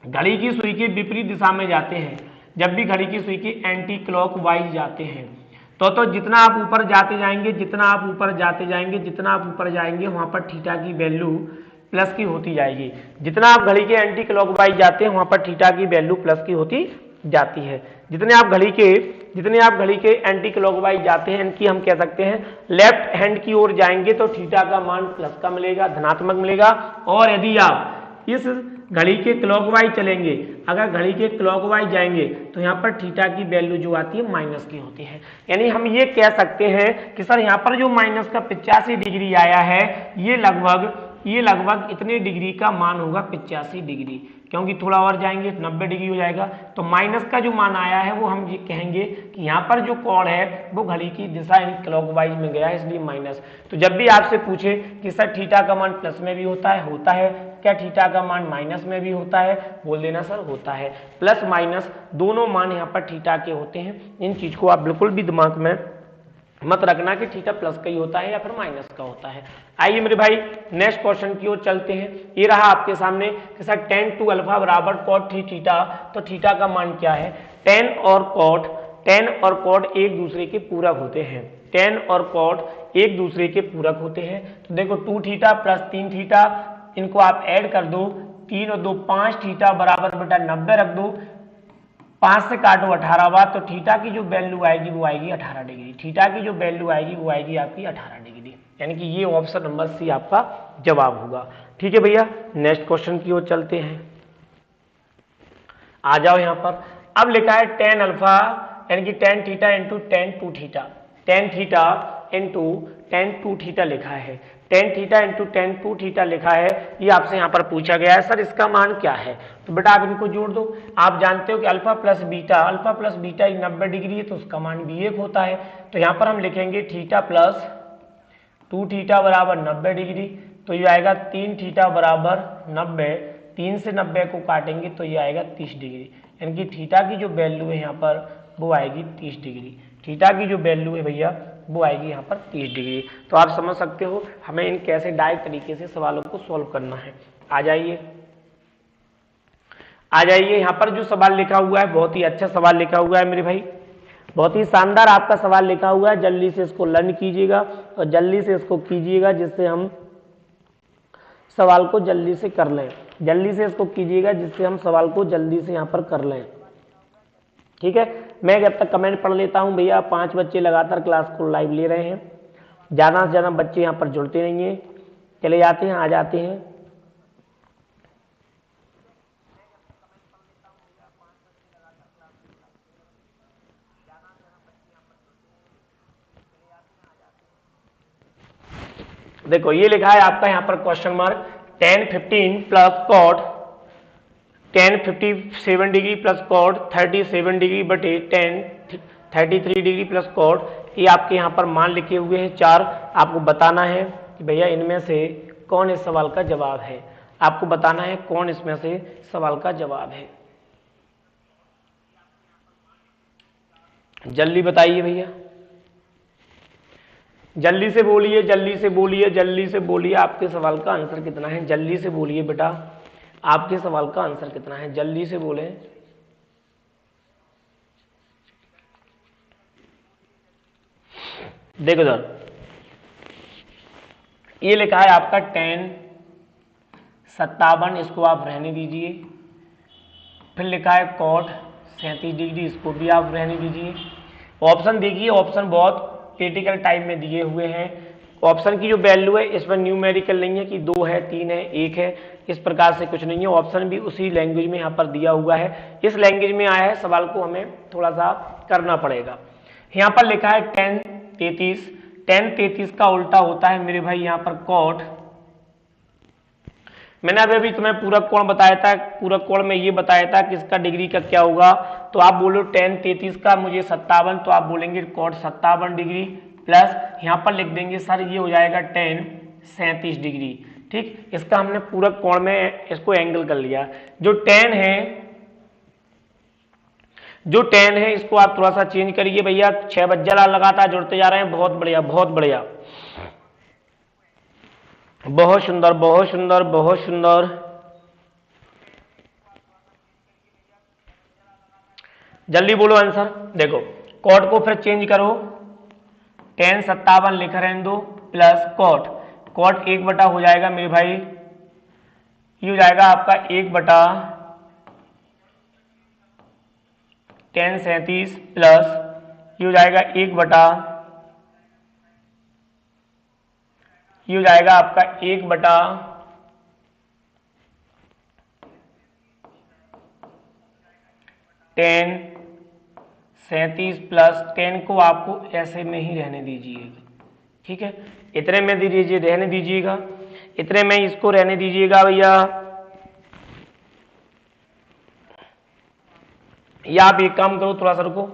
घड़ी की सुई के विपरीत दिशा में जाते हैं, जब भी घड़ी की सुई की एंटी क्लॉकवाइज जाते हैं, तो जितना आप ऊपर जाते जाएंगे, जितना आप ऊपर जाते जाएंगे, जितना आप ऊपर जाएंगे, वहां पर थीटा की वैल्यू प्लस की होती जाएगी। जितना आप घड़ी के एंटी क्लॉकवाइज जाते हैं वहां पर थीटा की वैल्यू प्लस की होती जाती है। जितने आप घड़ी के एंटी क्लॉकवाइज जाते हैं, इनकी हम कह सकते हैं लेफ्ट हैंड की ओर जाएंगे तो थीटा का मान प्लस का मिलेगा, धनात्मक मिलेगा। और यदि आप इस घड़ी के क्लॉकवाइज चलेंगे, अगर घड़ी के क्लॉकवाइज जाएंगे तो यहाँ पर थीटा की वैल्यू जो आती है माइनस की होती है। यानी हम ये कह सकते हैं कि सर यहाँ पर जो माइनस का 85 डिग्री आया है, ये लगभग इतने डिग्री का मान होगा 85 डिग्री, क्योंकि थोड़ा और जाएंगे 90 डिग्री हो जाएगा। तो माइनस का जो मान आया है वो हम ये कहेंगे कि यहाँ पर जो कोण है वो घड़ी की दिशा क्लॉकवाइज में गया है, इसलिए माइनस। तो जब भी आपसे पूछे कि सर थीटा का मान प्लस में भी होता है, क्या थीटा का मान माइनस में भी होता है? बोल देना सर होता है। प्लस माइनस दोनों मान यहाँ पर थीटा के होते हैं। इन चीज को आप बिल्कुल भी दिमाग में मत रखना कि थीटा प्लस का ही होता है या फिर माइनस का होता है। आइए मेरे भाई नेक्स्ट क्वेश्चन की ओर चलते हैं। ये रहा आपके सामने कि सर tan टू अल्फा बराबर cot 3 थीटा, तो थीटा का मान क्या है? tan और cot एक दूसरे के पूरक होते हैं, tan और cot एक दूसरे के पूरक होते हैं। तो देखो 2 थीटा प्लस 3 थीटा, इनको आप ऐड कर दो, 3 और 2 5 थीटा बराबर बेटा 90 रख दो, 5 से काटो 18 बार, तो थीटा की जो वैल्यू आएगी वो आएगी 18 डिग्री। थीटा की जो वैल्यू आएगी वो आएगी आपकी 18 डिग्री, यानी कि ये ऑप्शन नंबर सी आपका जवाब होगा। ठीक है भैया, नेक्स्ट क्वेश्चन की ओर चलते हैं। आ जाओ यहां पर। अब लिखा है tan अल्फा यानी कि tan theta into tan 2 theta, tan theta into tan 2 theta लिखा है, tan theta into tan 2 theta लिखा है। ये आपसे यहाँ पर पूछा गया है सर इसका मान क्या है? तो बेटा आप इनको जोड़ दो। आप जानते हो कि अल्फा प्लस बीटा 90 डिग्री है, तो उसका मान भी 1 होता है। तो यहाँ पर हम लिखेंगे थीटा प्लस 2 थीटा बराबर 90 डिग्री, तो ये आएगा 3 थीटा बराबर 90, 3 से 90 को काटेंगे तो ये आएगा 30 डिग्री, यानी कि थीटा की जो वैल्यू है यहाँ पर वो आएगी 30 डिग्री। थीटा की जो वैल्यू है भैया वो आएगी यहाँ पर 30 डिग्री। तो आप समझ सकते हो हमें इन कैसे डायरेक्ट तरीके से सवालों को सॉल्व करना है। आ जाइए यहाँ पर जो सवाल लिखा हुआ है बहुत ही अच्छा सवाल लिखा हुआ है मेरे भाई, बहुत ही शानदार आपका सवाल लिखा हुआ है। जल्दी से इसको लर्न कीजिएगा और जल्दी से इसको कीजिएगा जिससे हम सवाल को जल्दी से कर लें, जल्दी से इसको कीजिएगा जिससे हम सवाल को जल्दी से यहाँ पर कर लें। ठीक है, मैं जब तक कमेंट पढ़ लेता हूँ भैया। 5 बच्चे लगातार क्लास को लाइव ले रहे हैं, ज़्यादा से ज़्यादा बच्चे यहाँ पर जुड़ते नहीं हैं, चले जाते हैं, आ जाते हैं। देखो ये लिखा है आपका यहाँ पर question mark tan 15 plus cot tan 57 degree plus cot 37 degree बटे tan 33 डिग्री प्लस कॉट, ये आपके यहाँ पर मान लिखे हुए हैं 4। आपको बताना है कि भैया इनमें से कौन इस सवाल का जवाब है, आपको बताना है कौन इसमें से सवाल का जवाब है। जल्दी बताइए भैया, जल्दी से बोलिए, जल्दी से बोलिए, जल्दी से बोलिए, आपके सवाल का आंसर कितना है, जल्दी से बोलिए बेटा, आपके सवाल का आंसर कितना है, जल्दी से बोले। देखो इधर ये लिखा है आपका tan 57, इसको आप रहने दीजिए। फिर लिखा है cot 37 डिग्री, इसको भी आप रहने दीजिए। ऑप्शन देखिए, ऑप्शन बहुत क्रिटिकल टाइप में दिए हुए हैं। ऑप्शन की जो वैल्यू है इसमें न्यूमेरिकल नहीं है कि 2 है, 3 है, 1 है, इस प्रकार से कुछ नहीं है। ऑप्शन भी उसी लैंग्वेज में यहाँ पर दिया हुआ है, इस लैंग्वेज में आया है, सवाल को हमें थोड़ा सा करना पड़ेगा। यहाँ पर लिखा है tan 33, tan 33 का उल्टा होता है मेरे भाई यहाँ पर cot। मैंने अभी तुम्हें पूरक कोण बताया था, पूरक कोण में ये बताया था कि इसका डिग्री का क्या होगा, तो आप बोलो tan 33 का मुझे 57, तो आप बोलेंगे cot 57 डिग्री प्लस यहाँ पर लिख देंगे सर ये हो जाएगा tan 37 डिग्री। ठीक, इसका हमने पूरक कोण में इसको एंगल कर लिया। जो tan है इसको आप थोड़ा सा चेंज करिए भैया, 6 बज्जा लगातार जुड़ते जा रहे हैं, बहुत बढ़िया, बहुत बढ़िया, बहुत सुंदर, बहुत सुंदर, बहुत सुंदर। जल्दी बोलो आंसर। देखो कॉट को फिर चेंज करो, tan 57 लिख रहने दो प्लस कॉट 1 बटा हो जाएगा मेरे भाई, ये हो जाएगा आपका 1 बटा tan 37 प्लस ये हो जाएगा 1 बटा, ये हो जाएगा आपका 1 बटा tan 37 प्लस 10 को आपको ऐसे में ही रहने दीजिएगा। ठीक है, इतने में दीजिए, रहने दीजिएगा, इतने में इसको रहने दीजिएगा भैया। या आप एक काम करो, थोड़ा सा रुको,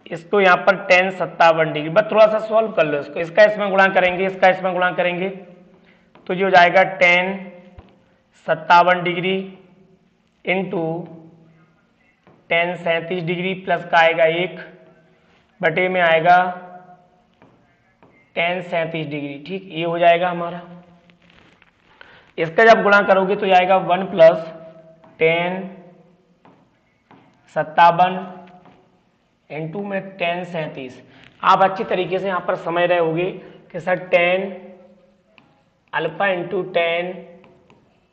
इसको यहाँ पर tan 57 डिग्री, बस थोड़ा सा सॉल्व कर लो इसको, इसका इसमें गुणा करेंगे, इसका इसमें गुणा करेंगे, तो ये हो जाएगा tan 57 degree into tan 37 degree plus का आएगा 1 बटे में आएगा tan 37 डिग्री। ठीक, ये हो जाएगा हमारा, इसका जब गुणा करोगे तो आएगा 1 प्लस tan 57 इंटू में tan 37। आप अच्छी तरीके से यहाँ पर समझ रहे होगे कि sir tan alpha into tan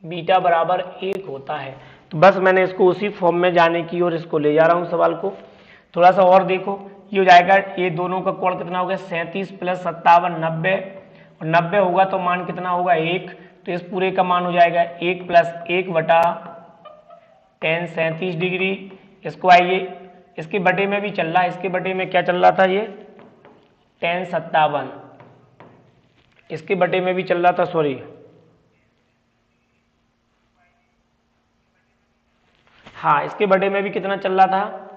beta बराबर 1 होता है, तो बस मैंने इसको उसी फॉर्म में जाने की और इसको ले जा रहा हूँ सवाल को। थोड़ा सा और देखो, ये हो जाएगा, ये दोनों का कोण कितना हो गया 37 प्लस 57 90, और 90 होगा तो मान कितना होगा 1, तो इस पूरे का मान हो जाएगा 1 प्लस 1 बटा tan 37 डिग्री। इसको आइए, इसके बटे में भी चल रहा है, इसके बटे में क्या चल रहा था, ये tan 57, इसके बटे में भी चल रहा था, सॉरी हाँ, इसके बटे में भी कितना चल रहा था,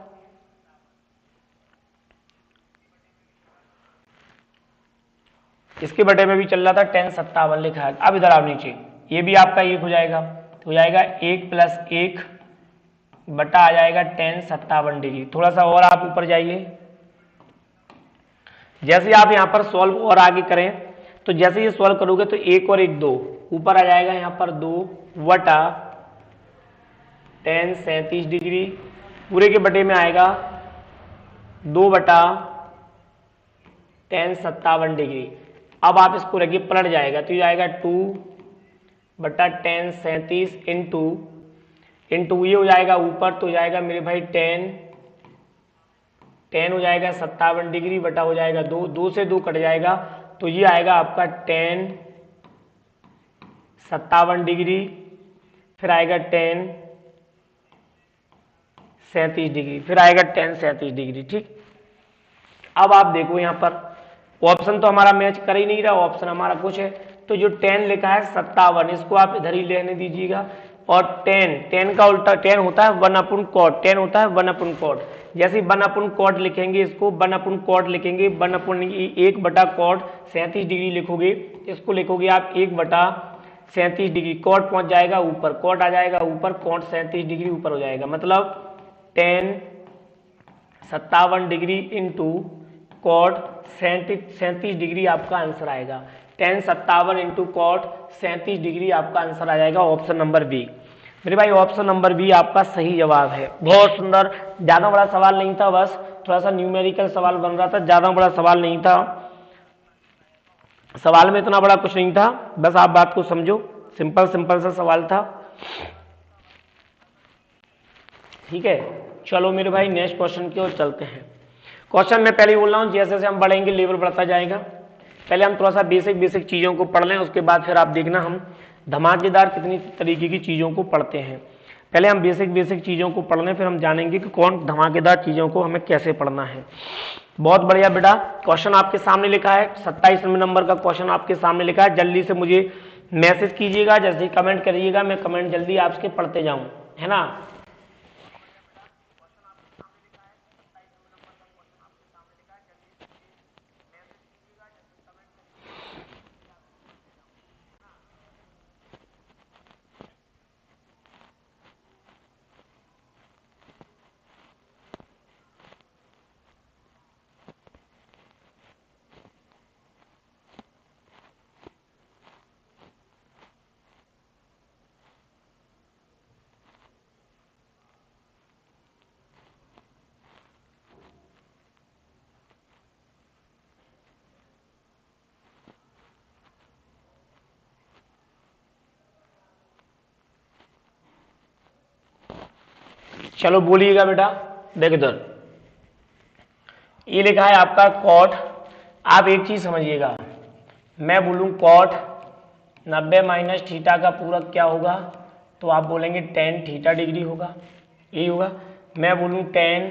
इसके बटे में भी चल रहा था tan 57 लिखा है। अब इधर आओ नीचे, ये भी आपका 1 हो जाएगा, तो हो जाएगा 1 प्लस 1 बटा आ जाएगा tan 57 डिग्री। थोड़ा सा और आप ऊपर जाइए, जैसे आप यहाँ पर सॉल्व और आगे करें, तो जैसे ये सॉल्व करोगे तो 1 और 1 2 ऊपर आ जाएगा, यहाँ पर 2 बटा tan 37 डिग्री, पूरे के बटे में आएगा 2 बटा tan 57 डिग्री। अब आप इसको रखिए, पलट जाएगा, तो ये आएगा 2 बटा tan 37 इंटू ये हो जाएगा ऊपर, तो जाएगा मेरे भाई tan हो जाएगा 57 डिग्री बटा हो जाएगा 2 से 2 कट जाएगा, तो ये आएगा आपका tan 57 डिग्री, फिर आएगा tan 37 डिग्री, फिर आएगा tan 37 डिग्री। ठीक, अब आप देखो यहाँ पर ऑप्शन तो हमारा मैच कर ही नहीं रहा, ऑप्शन हमारा कुछ है, तो जो 10 लिखा है 57, इसको आप इधर ही लेने दीजिएगा। और 10 का उल्टा 10 होता है 1/cot, 10 होता है 1/cot। जैसे 1/cot लिखेंगे, इसको 1/cot लिखेंगे, 1/1/cot 37 डिग्री लिखोगे, इसको लिखोगे आप 1/37 डिग्री। कॉट पहुंच जाएगा ऊपर, कॉट आ जाएगा ऊपर, कॉट 37 डिग्री ऊपर हो जाएगा। मतलब 10 57 डिग्री इंटू कॉट 37 डिग्री आपका आंसर आएगा। 10 57 इंटू कॉट 37 डिग्री आपका आंसर आ जाएगा, ऑप्शन नंबर बी। मेरे भाई ऑप्शन नंबर बी आपका सही जवाब है। बहुत सुंदर, ज्यादा बड़ा सवाल नहीं था, बस थोड़ा सा न्यूमेरिकल सवाल बन रहा था, ज्यादा बड़ा सवाल नहीं था, सवाल में इतना बड़ा कुछ नहीं था, बस आप बात को समझो, सिंपल सिंपल सा सवाल था। ठीक है, चलो मेरे भाई नेक्स्ट क्वेश्चन की ओर चलते हैं। क्वेश्चन मैं पहले बोल रहा हूँ, जैसे जैसे हम बढ़ेंगे लेवल बढ़ता जाएगा। पहले हम थोड़ा सा बेसिक चीजों को पढ़ लें, उसके बाद फिर आप देखना हम धमाकेदार कितनी तरीके की चीजों को पढ़ते हैं। पहले हम बेसिक चीजों को पढ़ लें, फिर हम जानेंगे कि कौन धमाकेदार चीजों को हमें कैसे पढ़ना है। बहुत बढ़िया बेटा, क्वेश्चन आपके सामने लिखा है, 27वें नंबर का क्वेश्चन आपके सामने लिखा है। जल्दी से मुझे मैसेज कीजिएगा, जैसे ही कमेंट करिएगा मैं कमेंट जल्दी आपके पढ़ते जाऊं, है ना। चलो बोलिएगा बेटा। देख इधर, ये लिखा है आपका कॉट। आप एक चीज समझिएगा, मैं बोलूं कॉट 90 माइनस थीटा का पूरक क्या होगा, तो आप बोलेंगे tan थीटा डिग्री होगा, यही होगा। मैं बोलूं tan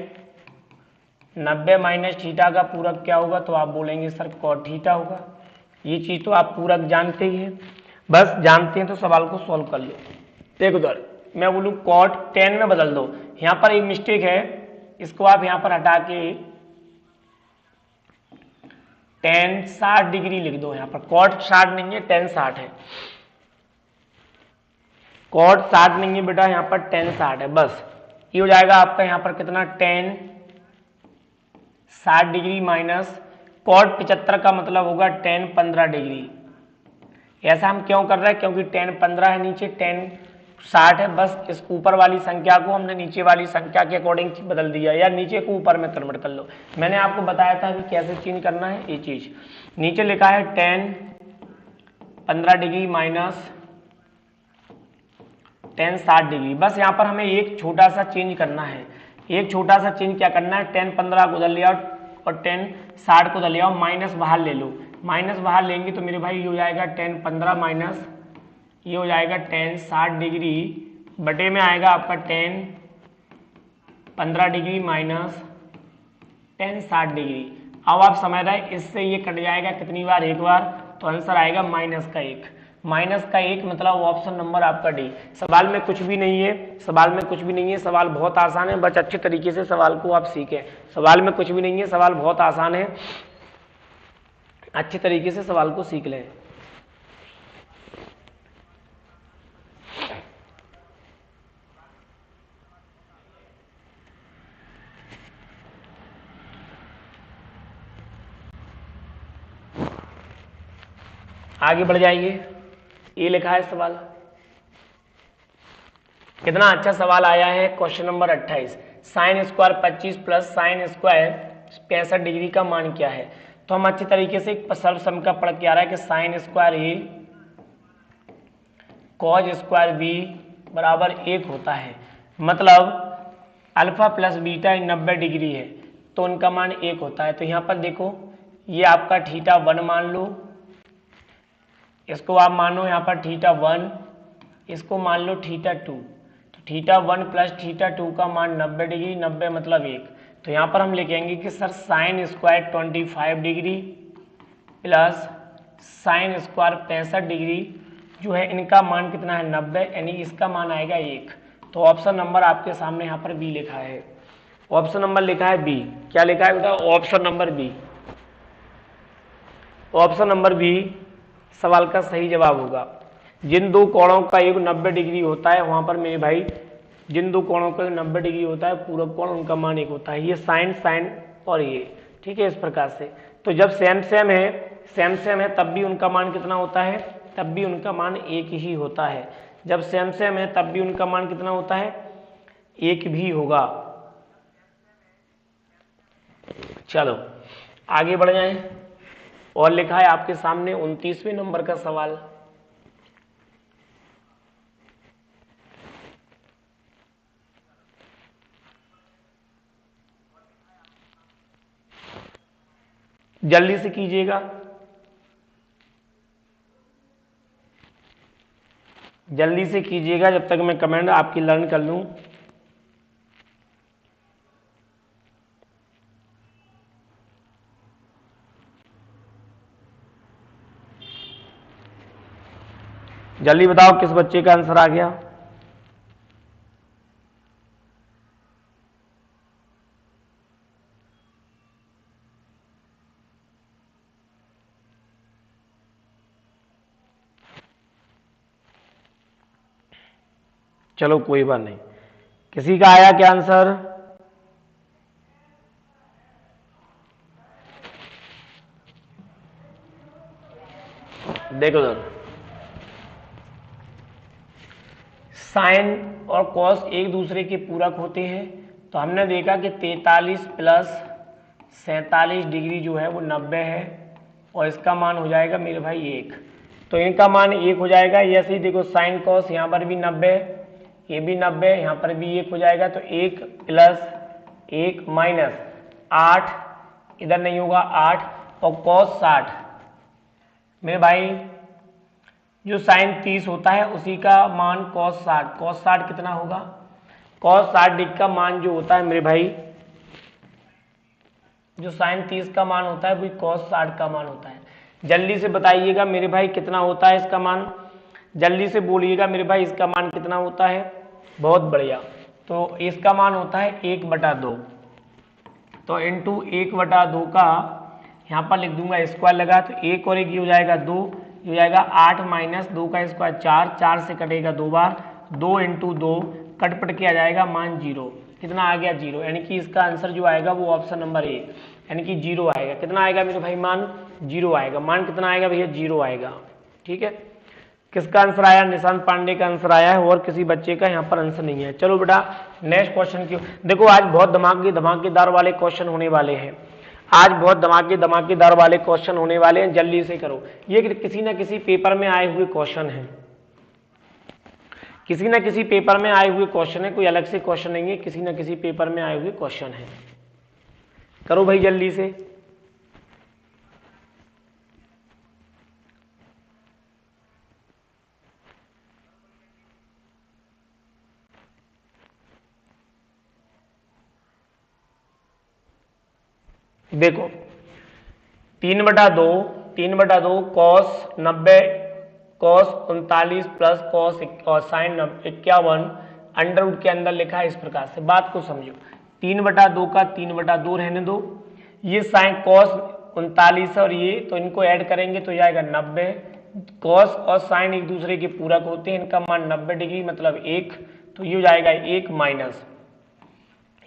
90 माइनस थीटा का पूरक क्या होगा, तो आप बोलेंगे सर कॉट थीटा होगा। ये चीज तो आप पूरक जानते ही हैं, बस जानते हैं तो सवाल को सॉल्व कर लो। देखो उधर, मैं बोलूं कॉट 10 में बदल दो, यहां पर एक मिस्टेक है, इसको आप यहां पर हटा के tan 60 डिग्री लिख दो। यहां पर कॉट 60 नहीं है, tan 60 है। कॉट 60 नहीं है बेटा, यहां पर tan 60 है। बस ये हो जाएगा आपका यहां पर कितना, tan 60 डिग्री माइनस कॉट 75 का मतलब होगा tan 15 डिग्री। ऐसा हम क्यों कर रहे हैं, क्योंकि tan 15 है नीचे, tan 60 है। बस इस ऊपर वाली संख्या को हमने नीचे वाली संख्या के अकॉर्डिंग बदल दिया, या नीचे को ऊपर में कन्वर्ट कर लो। मैंने आपको बताया था कि कैसे चेंज करना है। ये चीज नीचे लिखा है tan 15 degree minus tan 60 degree. बस यहाँ पर हमें एक छोटा सा चेंज करना है। एक छोटा सा चेंज क्या करना है, tan 15 को उधर ले आओ और tan 60 को उधर ले आओ, माइनस बाहर ले लो। माइनस बाहर लेंगे तो मेरे भाई ये हो जाएगा tan 15 माइनस ये हो जाएगा tan 60 डिग्री बटे में आएगा आपका tan 15 degree minus tan 60 degree. अब आप समझ रहे हैं, इससे ये कट जाएगा कितनी बार, एक बार, तो आंसर आएगा माइनस का 1। माइनस का 1 मतलब ऑप्शन नंबर आपका डी। सवाल में कुछ भी नहीं है, सवाल में कुछ भी नहीं है, सवाल बहुत आसान है, बस अच्छे तरीके से सवाल को आप सीखें। सवाल में कुछ भी नहीं है, सवाल बहुत आसान है, अच्छे तरीके से सवाल को सीख लें। आगे बढ़ जाइए, ये लिखा है सवाल, कितना अच्छा सवाल आया है। Question number 28, sine square 25 plus sine square 65 degree का मान क्या है। तो हम अच्छे तरीके से सर्व सम का पढ़ के आ रहा है कि साइन स्क्वायर ए कॉज स्क्वायर बी बराबर 1 होता है। मतलब अल्फा प्लस बीटा 90 डिग्री है तो उनका मान 1 होता है। तो यहाँ पर देखो, ये आपका थीटा 1 मान लो, इसको आप मानो यहाँ पर थीटा 1, इसको मान लो थीटा 2। तो थीटा 1 प्लस थीटा 2 का मान 90 डिग्री, 90 मतलब 1। तो यहाँ पर हम लिखेंगे कि sir sine square 25 degree plus sine square 65 degree जो है इनका मान कितना है 90, यानी इसका मान आएगा 1। तो ऑप्शन नंबर आपके सामने यहाँ पर बी लिखा है। ऑप्शन नंबर लिखा है बी। क्या लिखा है बेटा? Option number B. Option number B सवाल का सही जवाब होगा। जिन दो कोणों का योग 90 डिग्री होता है वहां पर मेरे भाई जिन दो कोणों का 90 डिग्री होता है पूरब कोण उनका मान एक होता है। ये साइन साइन और ये, ठीक है, इस प्रकार से। तो जब सेम सेम है तब भी उनका मान कितना होता है? तब भी उनका मान एक ही होता है। जब सेम है तब भी उनका मान कितना होता है? एक भी होगा। चलो आगे बढ़ जाएं। और लिखा है आपके सामने 29वें नंबर का सवाल। जल्दी से कीजिएगा, जल्दी से कीजिएगा जब तक मैं कमेंट आपकी लर्न कर लूं। जल्दी बताओ किस बच्चे का आंसर आ गया। चलो कोई बात नहीं। किसी का आया क्या आंसर? देखो सर, साइन और कॉस एक दूसरे के पूरक होते हैं। तो हमने देखा कि 43 प्लस 47 डिग्री जो है वो 90 है और इसका मान हो जाएगा मेरे भाई 1। तो इनका मान 1 हो जाएगा। ऐसे ही देखो साइन कॉस यहाँ पर भी 90, ये भी 90, यहाँ पर भी 1 हो जाएगा। तो 1 प्लस 1 माइनस 8, इधर नहीं होगा 8, और कॉस 60 मेरे भाई जो साइन 30 होता है उसी का मान कॉस 60। कॉस 60 कितना होगा? कॉस 60 डिग्री का मान जो होता है मेरे भाई, जो साइन 30 का मान होता है वही कॉस 60 का मान होता है। जल्दी से बताइएगा मेरे भाई कितना होता है इसका मान, जल्दी से बोलिएगा मेरे भाई इसका मान कितना होता है। बहुत बढ़िया। तो इसका मान होता है 1/2। तो इंटू 1/2 का यहाँ पर लिख दूंगा स्क्वायर लगा, तो 1 और 1 ये हो जाएगा 2, ये हो जाएगा 8 माइनस 2 का स्क्वायर 4, 4 से कटेगा 2 बार, 2 इंटू 2 कट के आ जाएगा मान 0। कितना आ गया? 0। यानी कि इसका आंसर जो आएगा वो ऑप्शन नंबर ए, यानी कि 0 आएगा। कितना आएगा मेरे भाई? मान 0 आएगा। मान कितना आएगा भैया? 0 आएगा। ठीक है, किसका आंसर आया? निशांत पांडे का आंसर आया है, और किसी बच्चे का यहाँ पर आंसर नहीं है। चलो बेटा नेक्स्ट क्वेश्चन की देखो। आज बहुत धमाकेदार वाले क्वेश्चन होने वाले हैं। आज बहुत धमाकेदार वाले क्वेश्चन होने वाले हैं, जल्दी से करो। ये किसी ना किसी पेपर में आए हुए क्वेश्चन हैं, किसी ना किसी पेपर में आए हुए क्वेश्चन है, कोई अलग से क्वेश्चन नहीं है, किसी ना किसी पेपर में आए हुए क्वेश्चन है। करो भाई जल्दी से। देखो 3/2 कॉस 90 कॉस 39 प्लस कॉस और साइन 51 अंडर रूट के अंदर लिखा है इस प्रकार से। बात को समझो, 3/2 का 3/2 रहने दो, ये साइन कॉस 39 और ये, तो इनको ऐड करेंगे तो जाएगा 90। कॉस और साइन एक दूसरे के पूरक होते हैं, इनका मान 90 डिग्री मतलब 1, तो ये हो जाएगा 1 माइनस,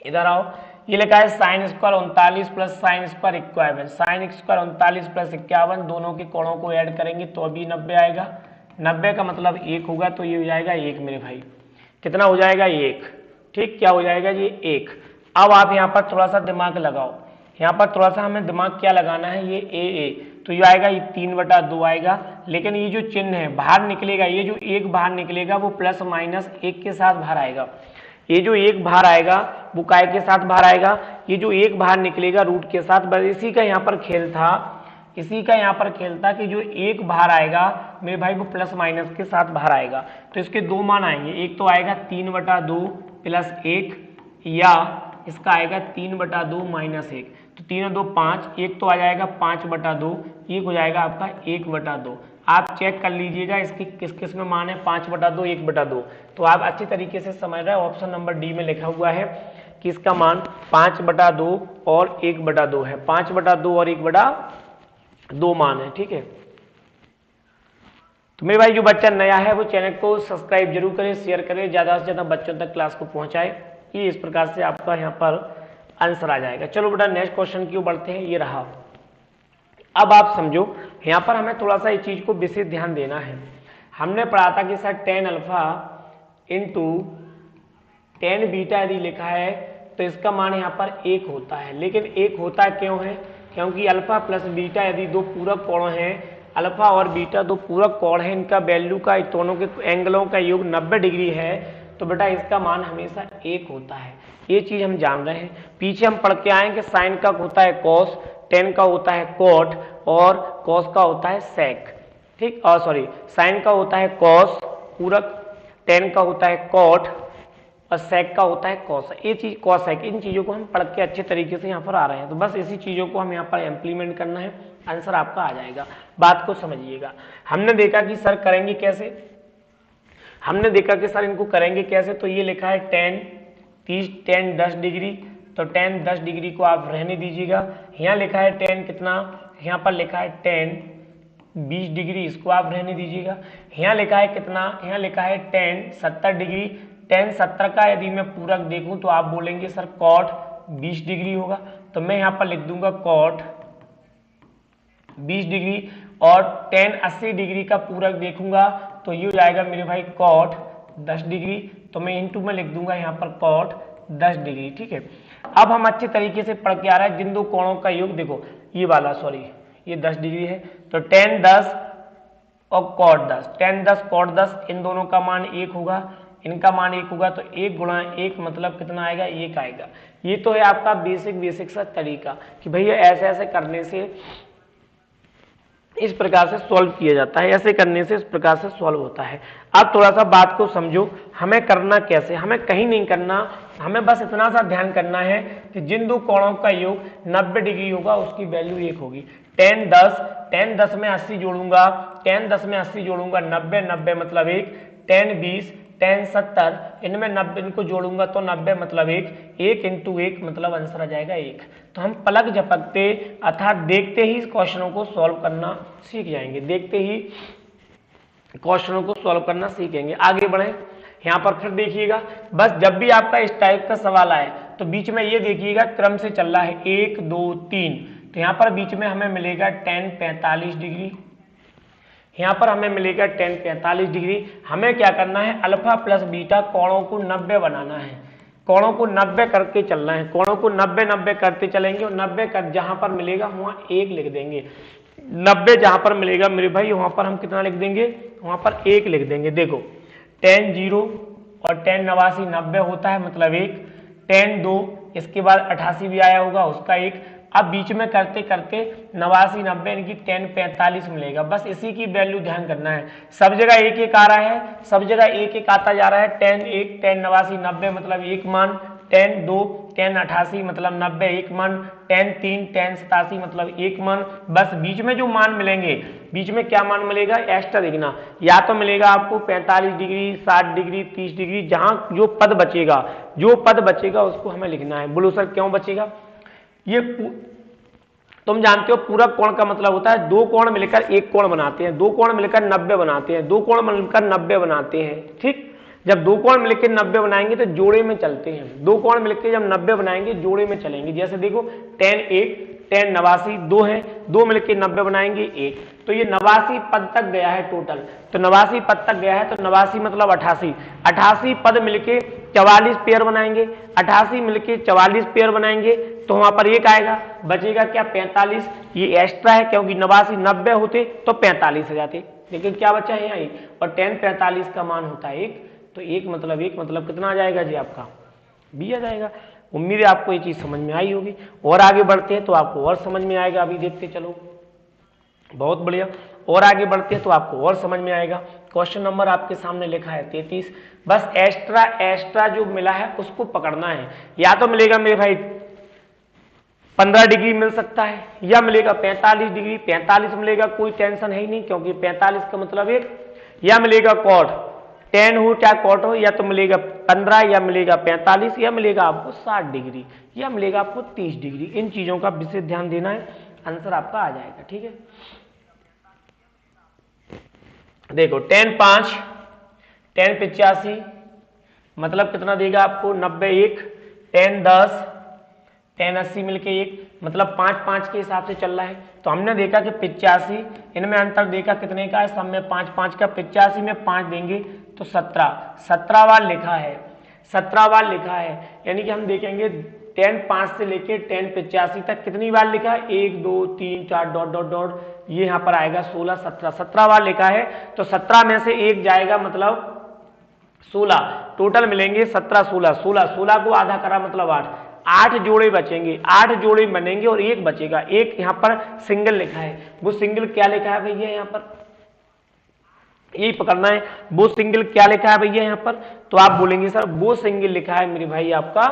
इधर आओ, ये लिखा है sine square 39 plus sine square 51। Sine square 39 plus 51 दोनों के कोणों को ऐड करेंगे तो अभी 90 आएगा। 90 का मतलब 1 होगा, तो ये हो जाएगा 1 मेरे भाई। कितना हो जाएगा? 1। ठीक, क्या हो जाएगा ये? 1। अब आप यहाँ पर थोड़ा सा दिमाग लगाओ, यहाँ पर थोड़ा सा हमें दिमाग क्या लगाना है, ये ए, तो ये आएगा, ये 3/2 आएगा। लेकिन ये जो चिन्ह है बाहर निकलेगा, ये जो 1 बाहर निकलेगा वो प्लस माइनस 1 के साथ बाहर आएगा। ये जो 1 बाहर आएगा वो काय के साथ बाहर आएगा? ये जो 1 बाहर निकलेगा रूट के साथ। बस इसी का यहाँ पर खेल था, इसी का यहाँ पर खेल था कि जो 1 बाहर आएगा मेरे भाई वो प्लस माइनस के साथ बाहर आएगा। तो इसके दो मान आएंगे, एक तो आएगा 3/2 प्लस 1, या इसका आएगा 3/2 माइनस 1। तो 3 और 2 5, एक तो आ जाएगा 5/2, एक हो जाएगा आपका 1/2। आप चेक कर लीजिएगा इसकी किस किस में मान है 5/2, 1/2। तो आप अच्छी तरीके से समझ रहे हैं, ऑप्शन नंबर डी में लिखा हुआ है कि इसका मान 5/2 और 1/2 है। 5/2 और 1/2 मान है, ठीक है। तो मेरे भाई जो बच्चा नया है वो चैनल को सब्सक्राइब जरूर करें, शेयर करें, ज़्यादा से ज़्यादा बच्चों तक क्लास को पहुंचाए। ये इस प्रकार से आपका यहाँ पर आंसर आ जाएगा। चलो बेटा नेक्स्ट क्वेश्चन की ओर बढ़ते हैं। ये रहा, अब आप समझो यहाँ पर हमें थोड़ा सा इस चीज़ को विशेष ध्यान देना है। हमने पढ़ा था कि sir tan alpha into tan beta यदि लिखा है तो इसका मान यहाँ पर 1 होता है। लेकिन 1 होता क्यों है? क्योंकि अल्फा प्लस बीटा यदि दो पूरक कोण हैं, अल्फा और बीटा दो पूरक कोण हैं, इनका वैल्यू का दोनों के एंगलों का योग 90 डिग्री है, तो बेटा इसका मान हमेशा 1 होता है। ये चीज़ हम जान रहे हैं। पीछे हम पढ़ के आए कि साइन का होता है कॉस, टेन का होता है कॉट और कॉस का होता है सेक, ठीक। और सॉरी, साइन का होता है कॉस पूरक, टेन का होता है कॉट और सेक का होता है कॉस। ये चीज कॉसेक, इन चीजों को हम पढ़ के अच्छे तरीके से यहाँ पर आ रहे हैं। तो बस इसी चीजों को हम यहाँ पर इम्प्लीमेंट करना है, आंसर आपका आ जाएगा। बात को समझिएगा। हमने देखा कि सर करेंगे कैसे, हमने देखा कि सर इनको करेंगे कैसे। तो ये लिखा है tan 30, tan 10 डिग्री, तो tan 10 डिग्री को आप रहने दीजिएगा। यहाँ लिखा है tan कितना, यहाँ पर लिखा है tan 20 डिग्री, इसको आप रहने दीजिएगा। यहाँ लिखा है कितना, यहाँ लिखा है tan 70 डिग्री। tan 70 का यदि मैं पूरक देखूं तो आप बोलेंगे सर cot 20 डिग्री होगा, तो मैं यहाँ पर लिख दूंगा cot 20 डिग्री। और tan 80 डिग्री का पूरक देखूंगा तो ये हो जाएगा मेरे भाई cot 10 डिग्री, तो मैं इंटू में लिख दूंगा यहाँ पर cot 10 डिग्री, ठीक है। अब हम अच्छे तरीके से पढ़ के आ रहा है, जिन दो कोणों का योग देखो, ये वाला सॉरी ये 10 डिग्री है, तो tan 10 और cot 10, tan 10 cot 10, इन दोनों का मान 1 होगा, इनका मान 1 होगा, तो 1 गुणा 1 मतलब कितना आएगा, 1 आएगा। ये तो है आपका बेसिक सा तरीका कि भैया ऐसे ऐसे करने से इस प्रकार से सॉल्व किया जाता है, ऐसे करने से इस प्रकार से सॉल्व होता है। अब थोड़ा सा बात को समझो, हमें करना कैसे, हमें कहीं नहीं करना, हमें बस इतना सा ध्यान करना है कि जिन दो कोणों का योग 90 डिग्री होगा उसकी वैल्यू 1 होगी। tan 10 में 80 जोड़ूंगा, tan 10 में 80 जोड़ूंगा 90, 90 मतलब 1, tan 20, tan 70, इनमें 90 इनको जोड़ूंगा तो 90 मतलब 1, 1 इंटू 1 मतलब आंसर आ जाएगा 1। तो हम पलक झपकते अर्थात देखते ही इस क्वेश्चनों को सॉल्व करना सीख जाएंगे, देखते ही क्वेश्चनों को सॉल्व करना सीखेंगे। आगे बढ़े, यहाँ पर फिर देखिएगा, बस जब भी आपका इस टाइप का सवाल आए तो बीच में ये देखिएगा क्रम से चल रहा है 1 2 3, तो यहाँ पर बीच में हमें मिलेगा tan 45 डिग्री, यहाँ पर हमें मिलेगा tan 45 डिग्री। हमें क्या करना है, अल्फा प्लस बीटा कोणों को 90 बनाना है, कोणों को 90 करके चलना है, कोणों को 90 90 करते चलेंगे और 90 कर जहां पर मिलेगा वहां 1 लिख देंगे, 90 जहां पर मिलेगा मेरे भाई वहां पर हम कितना लिख देंगे, वहां पर 1 लिख देंगे। देखो tan 0 और tan 89 90 होता है मतलब 1, tan 2 इसके बाद 88 भी आया होगा उसका 1। अब बीच में करते करते 89 90 इनकी tan 45 मिलेगा, बस इसी की वैल्यू ध्यान करना है। सब जगह 1 1 आ रहा है, सब जगह 1 1 आता जा रहा है। tan 1 tan 89 90 मतलब 1 मान, tan 2 tan 88 मतलब 90 1 मान, tan 3 tan 87 मतलब 1 मान। बस बीच में जो मान मिलेंगे, बीच में क्या मान मिलेगा एक्स्ट्रा देखना, या तो मिलेगा आपको 45 डिग्री 60 डिग्री 30 डिग्री, जहां जो पद बचेगा उसको हमें लिखना है। बोलो सर क्यों बचेगा, ये तुम जानते हो पूरक कोण का मतलब होता है दो कोण मिलकर एक कोण बनाते हैं, दो कोण मिलकर 90 बनाते हैं, दो कोण मिलकर 90 बनाते हैं, ठीक। जब दो कोण मिलकर 90 बनाएंगे तो जोड़े में चलते हैं, दो कोण मिलकर जब 90 बनाएंगे जोड़े में चलेंगे। जैसे देखो tan 1 tan 89 दो है, दो मिलकर 90 बनाएंगे 1, तो ये 89 पद तक गया है टोटल, तो 89 पद तक गया है, तो 89 मतलब 88, 88 पद मिलके 44 पेयर बनाएंगे, 88 मिलके 44 पेयर बनाएंगे, तो वहां पर 1 आएगा, बचेगा क्या 45, ये एक्स्ट्रा है क्योंकि 89 90 होते तो 45 हो जाते, लेकिन क्या बचा है यहाँ 1, और tan 45 का मान होता है 1, तो 1 मतलब कितना आ जाएगा जी आपका B आ जाएगा। उम्मीद है आपको ये चीज समझ में आई होगी, और आगे बढ़ते हैं तो आपको और समझ में आएगा। अभी देखते चलो, बहुत बढ़िया, और आगे बढ़ते हैं तो आपको और समझ में आएगा। क्वेश्चन नंबर आपके सामने लिखा है 33, बस एक्स्ट्रा जो मिला है उसको पकड़ना है। या तो मिलेगा मेरे भाई 15 डिग्री मिल सकता है, या मिलेगा 45 डिग्री। 45 मिलेगा, कोई टेंशन है ही नहीं, क्योंकि 45 का मतलब एक, या मिलेगा कॉट 10 हो चाहे कॉट हो, या तो मिलेगा 15, या मिलेगा 45, या मिलेगा आपको 60 डिग्री, या मिलेगा आपको 30 डिग्री। इन चीजों का विशेष ध्यान देना है, आंसर आपका आ जाएगा। ठीक है, देखो 10 5 10 85 मतलब कितना देगा आपको 90 1, 10 10 10 80 मिलके 1, मतलब 5 5 के हिसाब से चल रहा है। तो हमने देखा कि 85, इनमें अंतर देखा कितने का है, सब में 5 5 का, 85 में 5 देंगे तो 17 बार लिखा है, 17 बार लिखा है। यानी कि हम देखेंगे 10 5 से लेके 10 85 तक कितनी बार लिखा है, 1 2 3 4 डॉट डॉट डॉट, ये यहाँ पर आएगा 16 17, 17 बार लिखा है। तो 17 में से 1 जाएगा मतलब 16, टोटल मिलेंगे 17 16, 16 को आधा करा मतलब 8 जोड़े बचेंगे, 8 जोड़े बनेंगे और 1 बचेगा। एक यहाँ पर सिंगल लिखा है, वो सिंगल क्या लिखा है भैया यहाँ पर, यही पकड़ना है, वो सिंगल क्या लिखा है भैया यहाँ पर। तो आप बोलेंगे सर वो सिंगल लिखा है मेरे भाई आपका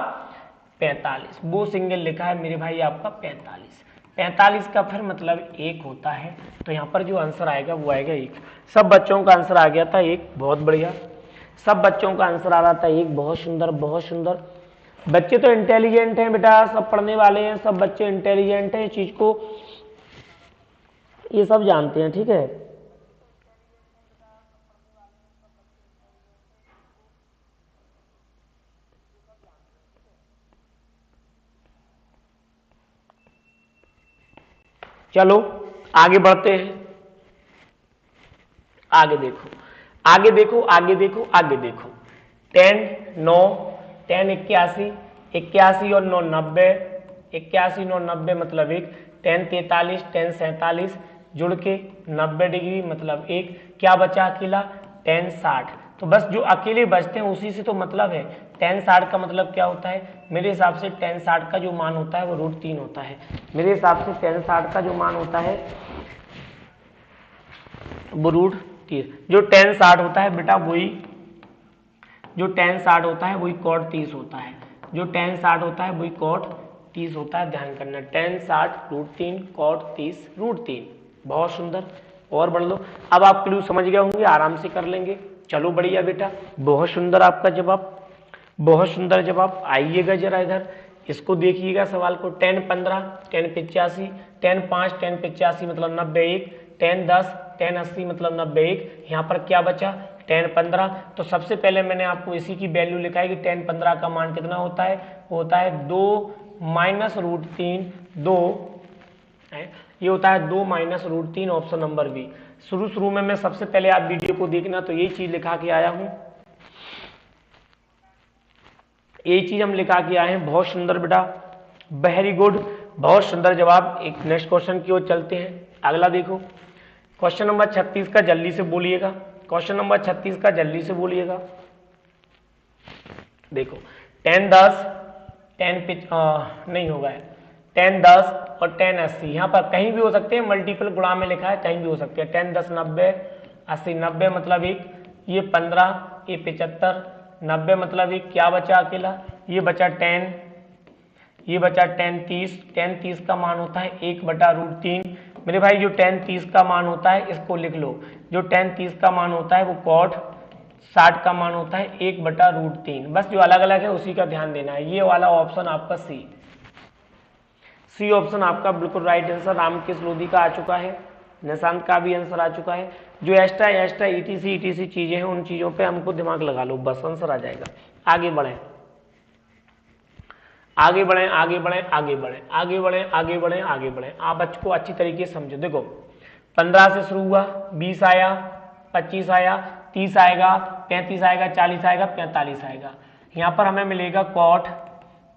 45, वो सिंगल लिखा है मेरे भाई आपका 45, 45 का फिर मतलब 1 होता है। तो यहाँ पर जो आंसर आएगा वो आएगा 1। सब बच्चों का आंसर आ गया था 1, बहुत बढ़िया, सब बच्चों का आंसर आ रहा था 1, बहुत सुंदर बहुत सुंदर। बच्चे तो इंटेलिजेंट हैं बेटा, सब पढ़ने वाले हैं, सब बच्चे इंटेलिजेंट हैं, इस चीज को ये सब जानते हैं। ठीक है, चलो आगे बढ़ते हैं, आगे देखो आगे देखो आगे देखो आगे देखो 10 9 10 81 81 और 9 90, 81 9 90 मतलब 1, 10 43 10 47 जुड़ के 90 डिग्री मतलब 1, क्या बचा अकेला 10 60। तो बस जो अकेले बचते हैं उसी से तो मतलब है। 10 60 का मतलब क्या होता है, मेरे हिसाब से 10 60 का जो मान होता है वो √3 होता है। मेरे हिसाब से 10 60 का जो मान होता है वो √30, जो 10 60 होता है बेटा वही, जो 10 60 होता है वही cot 30 होता है, जो 10 60 होता है वही cot 30 होता है, ध्यान करना 10 60 √3 cot 30 √3। बहुत सुंदर, और बढ़ लो। अब आप क्लू समझ गए होंगे, आराम से कर लेंगे। चलो बढ़िया बेटा, बहुत सुंदर आपका जवाब, बहुत सुंदर जवाब। आइएगा जरा इधर, इसको देखिएगा सवाल को। 10 15 10 85, 10 5 10 85 मतलब 90 1, 10 10 10 80 मतलब 90 1, यहाँ पर क्या बचा 10 15। तो सबसे पहले मैंने आपको इसी की वैल्यू लिखा है कि 10 15 का मान कितना होता है, वो होता है 2 माइनस √3 2, ये होता है 2 माइनस √3, ऑप्शन नंबर बी। शुरू में मैं सबसे पहले आप वीडियो को देखना, तो यही चीज लिखा के आया हूं, यही चीज हम लिखा के आए हैं। बहुत सुंदर बेटा, वेरी गुड, बहुत सुंदर जवाब। एक नेक्स्ट क्वेश्चन की ओर चलते हैं। अगला देखो, क्वेश्चन नंबर 36 का जल्दी से बोलिएगा, क्वेश्चन नंबर 36 का जल्दी से बोलिएगा। देखो 10 10 10 नहीं होगा, 10 10 और 10 80, यहाँ पर कहीं भी हो सकते हैं, मल्टीपल गुणा में लिखा है, कहीं भी हो सकते हैं। 10 10 90 80 90 मतलब 1, ये 15 ये 75 90 मतलब 1, क्या बचा अकेला, ये बचा 10, ये बचा 10 30, 10 30 का मान होता है 1/√3। मेरे भाई जो 10 30 का मान होता है इसको लिख लो, जो 10 30 का मान होता है वो cot 60 का मान होता है 1/√3। बस जो अलग अलग है उसी का ध्यान देना है। ये वाला ऑप्शन आपका सी ऑप्शन आपका बिल्कुल राइट आंसर। रामकेश लोधी का आ चुका है, निशांत का भी आंसर आ चुका है। जो एक्स्ट्रा ईटीसी चीजें हैं उन चीजों पे हमको दिमाग लगा लो, बस आंसर आ जाएगा। आगे बढ़े आगे बढ़े आगे बढ़े आगे बढ़े आगे बढ़े आगे बढ़े आगे बढ़े। आप बच्चों को अच्छी तरीके से समझो। देखो 15 से शुरू हुआ, 20 आया, 25 आया, 30 आएगा, 35 आएगा, 40 आएगा, 45 आएगा। यहाँ पर हमें मिलेगा cot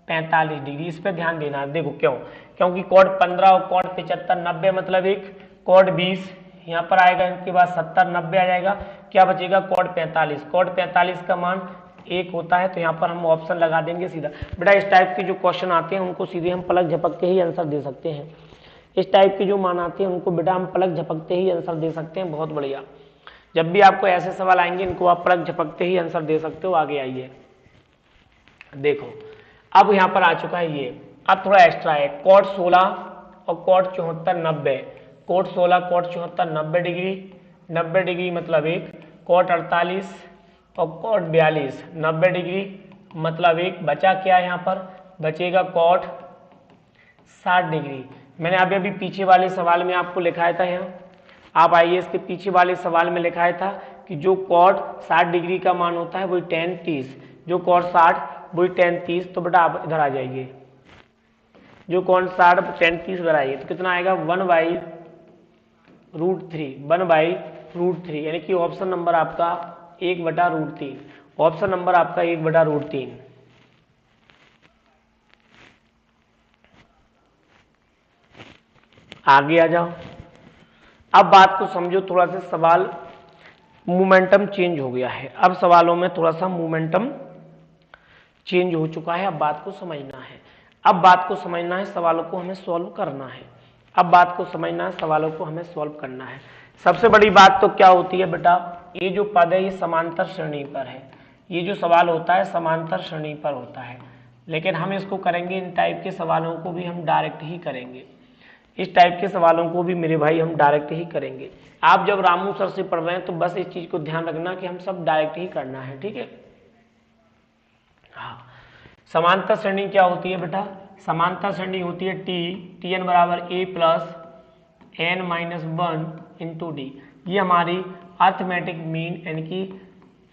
45 डिग्री। इस पर ध्यान देना है। देखो क्यों, क्योंकि cot 15 और cot 75 90 मतलब 1, cot 20 यहाँ पर आएगा, इनके बाद 70 90 आ जाएगा, क्या बचेगा cot 45। cot 45 का मान 1 होता है, तो यहाँ पर हम ऑप्शन लगा देंगे सीधा। बेटा इस टाइप के जो क्वेश्चन आते हैं उनको सीधे हम पलक झपक के ही आंसर दे सकते हैं। इस टाइप के जो मान आते हैं उनको बेटा हम पलक झपकते ही आंसर दे सकते हैं। बहुत बढ़िया, जब भी आपको ऐसे सवाल आएंगे इनको आप पलक झपकते ही आंसर दे सकते हो। आगे आइए, देखो अब यहाँ पर आ चुका है ये, अब थोड़ा एक्स्ट्रा है, कॉट 16 और cot 74 90, cot 16 cot 74 90 degree, 90 degree मतलब एक, कॉट 48 और कॉट 42 90 डिग्री मतलब एक, बचा क्या यहाँ पर, बचेगा कॉट 60 डिग्री। मैंने अभी अभी पीछे वाले सवाल में आपको लिखाया था, यहाँ आप आइए इसके पीछे वाले सवाल में लिखाया था कि जो कॉट 60 डिग्री का मान होता है वही tan 30, जो कॉट 60 वही tan 30, तो बेटा आप इधर आ जाइए, जो कॉट 60 tan 30 इधर आइए, तो कितना आएगा 1/√3, 1/√3, यानी कि ऑप्शन नंबर आपका 1/√3, ऑप्शन नंबर आपका 1/√3। आगे आ जाओ, अब बात को समझो, थोड़ा सा सवाल मोमेंटम चेंज हो गया है, अब सवालों में थोड़ा सा मोमेंटम चेंज हो चुका है, अब बात को समझना है, अब बात को समझना है, सवालों को हमें सॉल्व करना है, अब बात को समझना है, सवालों को हमें सॉल्व करना है। सबसे बड़ी बात तो क्या होती है बेटा, ये जो पद है ये समांतर श्रेणी पर है, ये जो सवाल होता है समांतर श्रेणी पर होता है, लेकिन हम इसको करेंगे, इन टाइप के सवालों को भी हम डायरेक्ट ही करेंगे, इस टाइप के सवालों को भी मेरे भाई हम डायरेक्ट ही करेंगे। आप जब रामू सर से पढ़ रहे हैं तो बस इस चीज को ध्यान रखना कि हम सब डायरेक्ट ही करना है, ठीक है। हाँ, समांतर श्रेणी क्या होती है बेटा, समांतर श्रेणी होती है Tn बराबर a plus n minus 1 into D, ये हमारी अर्थमेटिक मीन यानी कि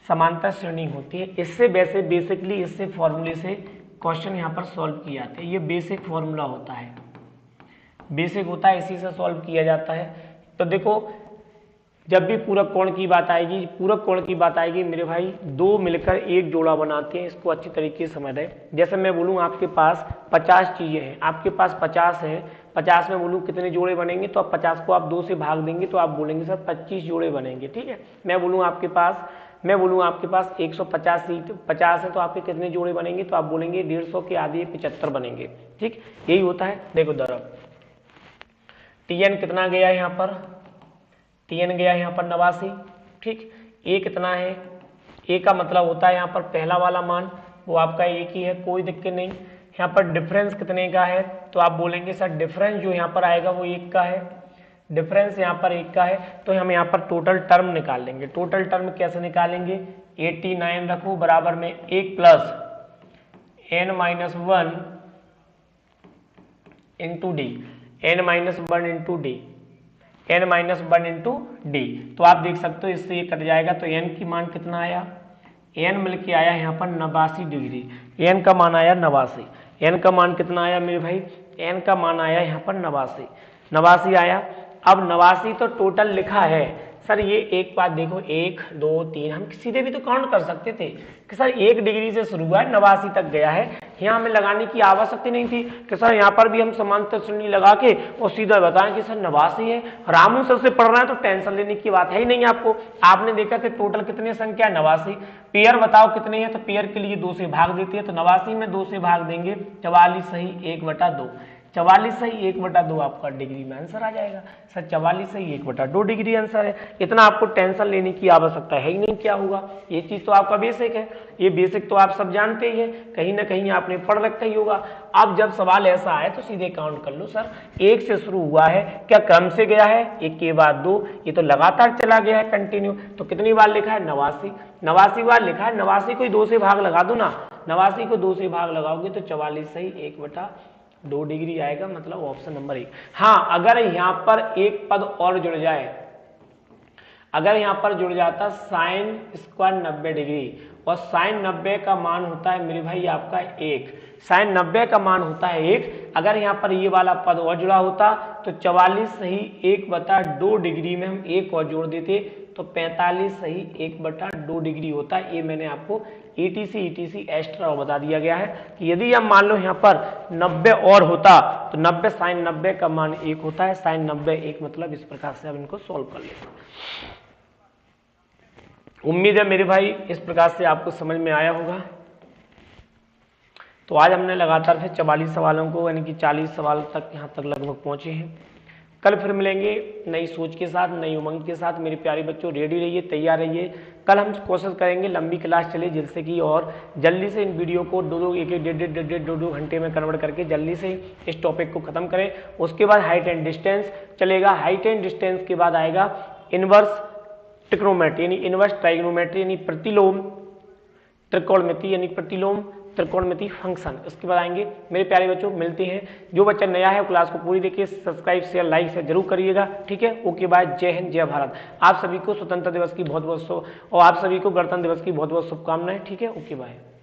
समांतर श्रेणी होती है। इससे वैसे बेसिकली इससे फॉर्मूले से क्वेश्चन यहाँ पर सॉल्व किए जाते हैं, ये बेसिक फॉर्मूला होता है, बेसिक होता है, इसी से सॉल्व किया जाता है। तो देखो जब भी पूरक कोण की बात आएगी, पूरक कोण की बात आएगी मेरे भाई, दो मिलकर एक जोड़ा बनाते हैं, इसको अच्छी तरीके से समझ रहे। जैसे मैं बोलूँ आपके पास 50 चीजें हैं, आपके पास 50 है, 50 में बोलूँ कितने जोड़े बनेंगे, तो आप 50 को आप 2 से भाग देंगे तो आप बोलेंगे सर 25 जोड़े बनेंगे, ठीक है। मैं बोलूँ आपके पास 150 सीट 50 है, तो आपके कितने जोड़े बनेंगे, तो आप बोलेंगे 150 के आधे 75 बनेंगे, ठीक, यही होता है। देखो दरअसल Tn कितना गया यहाँ पर, Tn गया यहाँ पर 89, ठीक, A कितना है, A का मतलब होता है यहाँ पर पहला वाला मान वो आपका एक ही है, कोई दिक्कत नहीं। यहाँ पर डिफरेंस कितने का है, तो आप बोलेंगे सर डिफरेंस जो यहाँ पर आएगा वो 1 का है, डिफरेंस यहाँ पर 1 का है, तो हम यहाँ पर टोटल टर्म निकाल लेंगे। टोटल टर्म कैसे निकालेंगे, 89 रखो बराबर में 1 plus n-1 into D, n-1 into D, n-1 into D, तो आप देख सकते हो इससे ये कट जाएगा, तो n की मान कितना आया, n मिल के आया यहाँ पर 89 डिग्री, n का मान आया 89, n का मान कितना आया मेरे भाई, n का मान आया यहाँ पर 89 आया। अब 89 तो टोटल लिखा है सर, ये एक बात देखो 1 2 3, हम सीधे भी तो काउंट कर सकते थे कि सर 1 डिग्री से शुरू हुआ है 89 तक गया है, यहाँ हमें लगाने की आवश्यकता नहीं थी कि सर यहाँ पर भी हम समांतर श्रेणी लगा के और सीधा बताएं कि सर 89 है। रामू सर से पढ़ रहे हैं तो टेंशन लेने की बात है ही नहीं आपको। आपने देखा कि टोटल कितनी संख्या 89, पेयर बताओ कितने हैं, तो पेयर के लिए 2 से भाग देती है, तो 89 में 2 से भाग देंगे 44 सही 1/2, 44 सही 1/2 आपका डिग्री में आंसर आ जाएगा। सर 44 सही 1/2 डिग्री आंसर है, इतना आपको टेंशन लेने की आवश्यकता है ही नहीं। क्या होगा, ये चीज तो आपका बेसिक है, ये बेसिक तो आप सब जानते ही है, कहीं ना कहीं आपने पढ़ रखा ही होगा। अब जब सवाल ऐसा है तो सीधे काउंट कर लो, सर 1 से शुरू हुआ है, क्या क्रम से गया है, 1 के बाद 2, ये तो लगातार चला गया है कंटिन्यू, तो कितनी बार लिखा है 89 बार लिखा है। 89 को 2 से भाग लगा दो ना, 89 को 2 से भाग लगाओगे तो 44 सही 1/2 डिग्री आएगा, मतलब ऑप्शन नंबर 1। हाँ, अगर यहाँ पर एक पद और जुड़ जाए, अगर यहाँ पर जुड़ जाता साइन स्क्वायर 90 डिग्री, और साइन 90 का मान होता है मेरे भाई आपका 1, साइन 90 का मान होता है 1, अगर यहाँ पर ये वाला पद और जुड़ा होता तो 44 सही 1/2 डिग्री में हम 1 और जोड़ देते तो 45 सही 1/2 डिग्री होता है। ये मैंने आपको ETC एक्स्ट्रा बता दिया गया है कि यदि हम मान लो यहाँ पर 90 और होता तो 90 साइन 90 का मान 1 होता है, साइन 90 1, मतलब इस प्रकार से अब इनको सॉल्व कर लेते हैं। उम्मीद है मेरे भाई इस प्रकार से आपको समझ में आया होगा। तो आज हमने लगातार फिर 44 सवालों को यानी कि 40 सवाल तक यहाँ तक लगभग पहुंचे हैं। कल फिर मिलेंगे नई सोच के साथ, नई उमंग के साथ। मेरे प्यारे बच्चों रेडी रहिए, तैयार रहिए। कल हम कोशिश करेंगे लंबी क्लास चले, जिससे कि और जल्दी से इन वीडियो को दो एक डेढ़ 2 घंटे में कन्वर्ट करके जल्दी से इस टॉपिक को खत्म करें। उसके बाद हाइट एंड डिस्टेंस चलेगा। हाइट एंड डिस्टेंस के बाद आएगा इनवर्स ट्रिग्नोमेट्री यानी इनवर्स ट्राइग्नोमेट्री यानी प्रतिलोम त्रिकोणमिति यानी प्रतिलोम त्रिकोणमिति फंक्शन। इसके बाद आएंगे मेरे प्यारे बच्चों, मिलते हैं। जो बच्चा नया है वो क्लास को पूरी देखिए, सब्सक्राइब शेयर लाइक से जरूर करिएगा, ठीक है। ओके बाय, जय हिंद जय भारत। आप सभी को स्वतंत्रता दिवस की बहुत बहुत और आप सभी को गणतंत्र दिवस की बहुत बहुत शुभकामनाएं, ठीक है। Okay bye.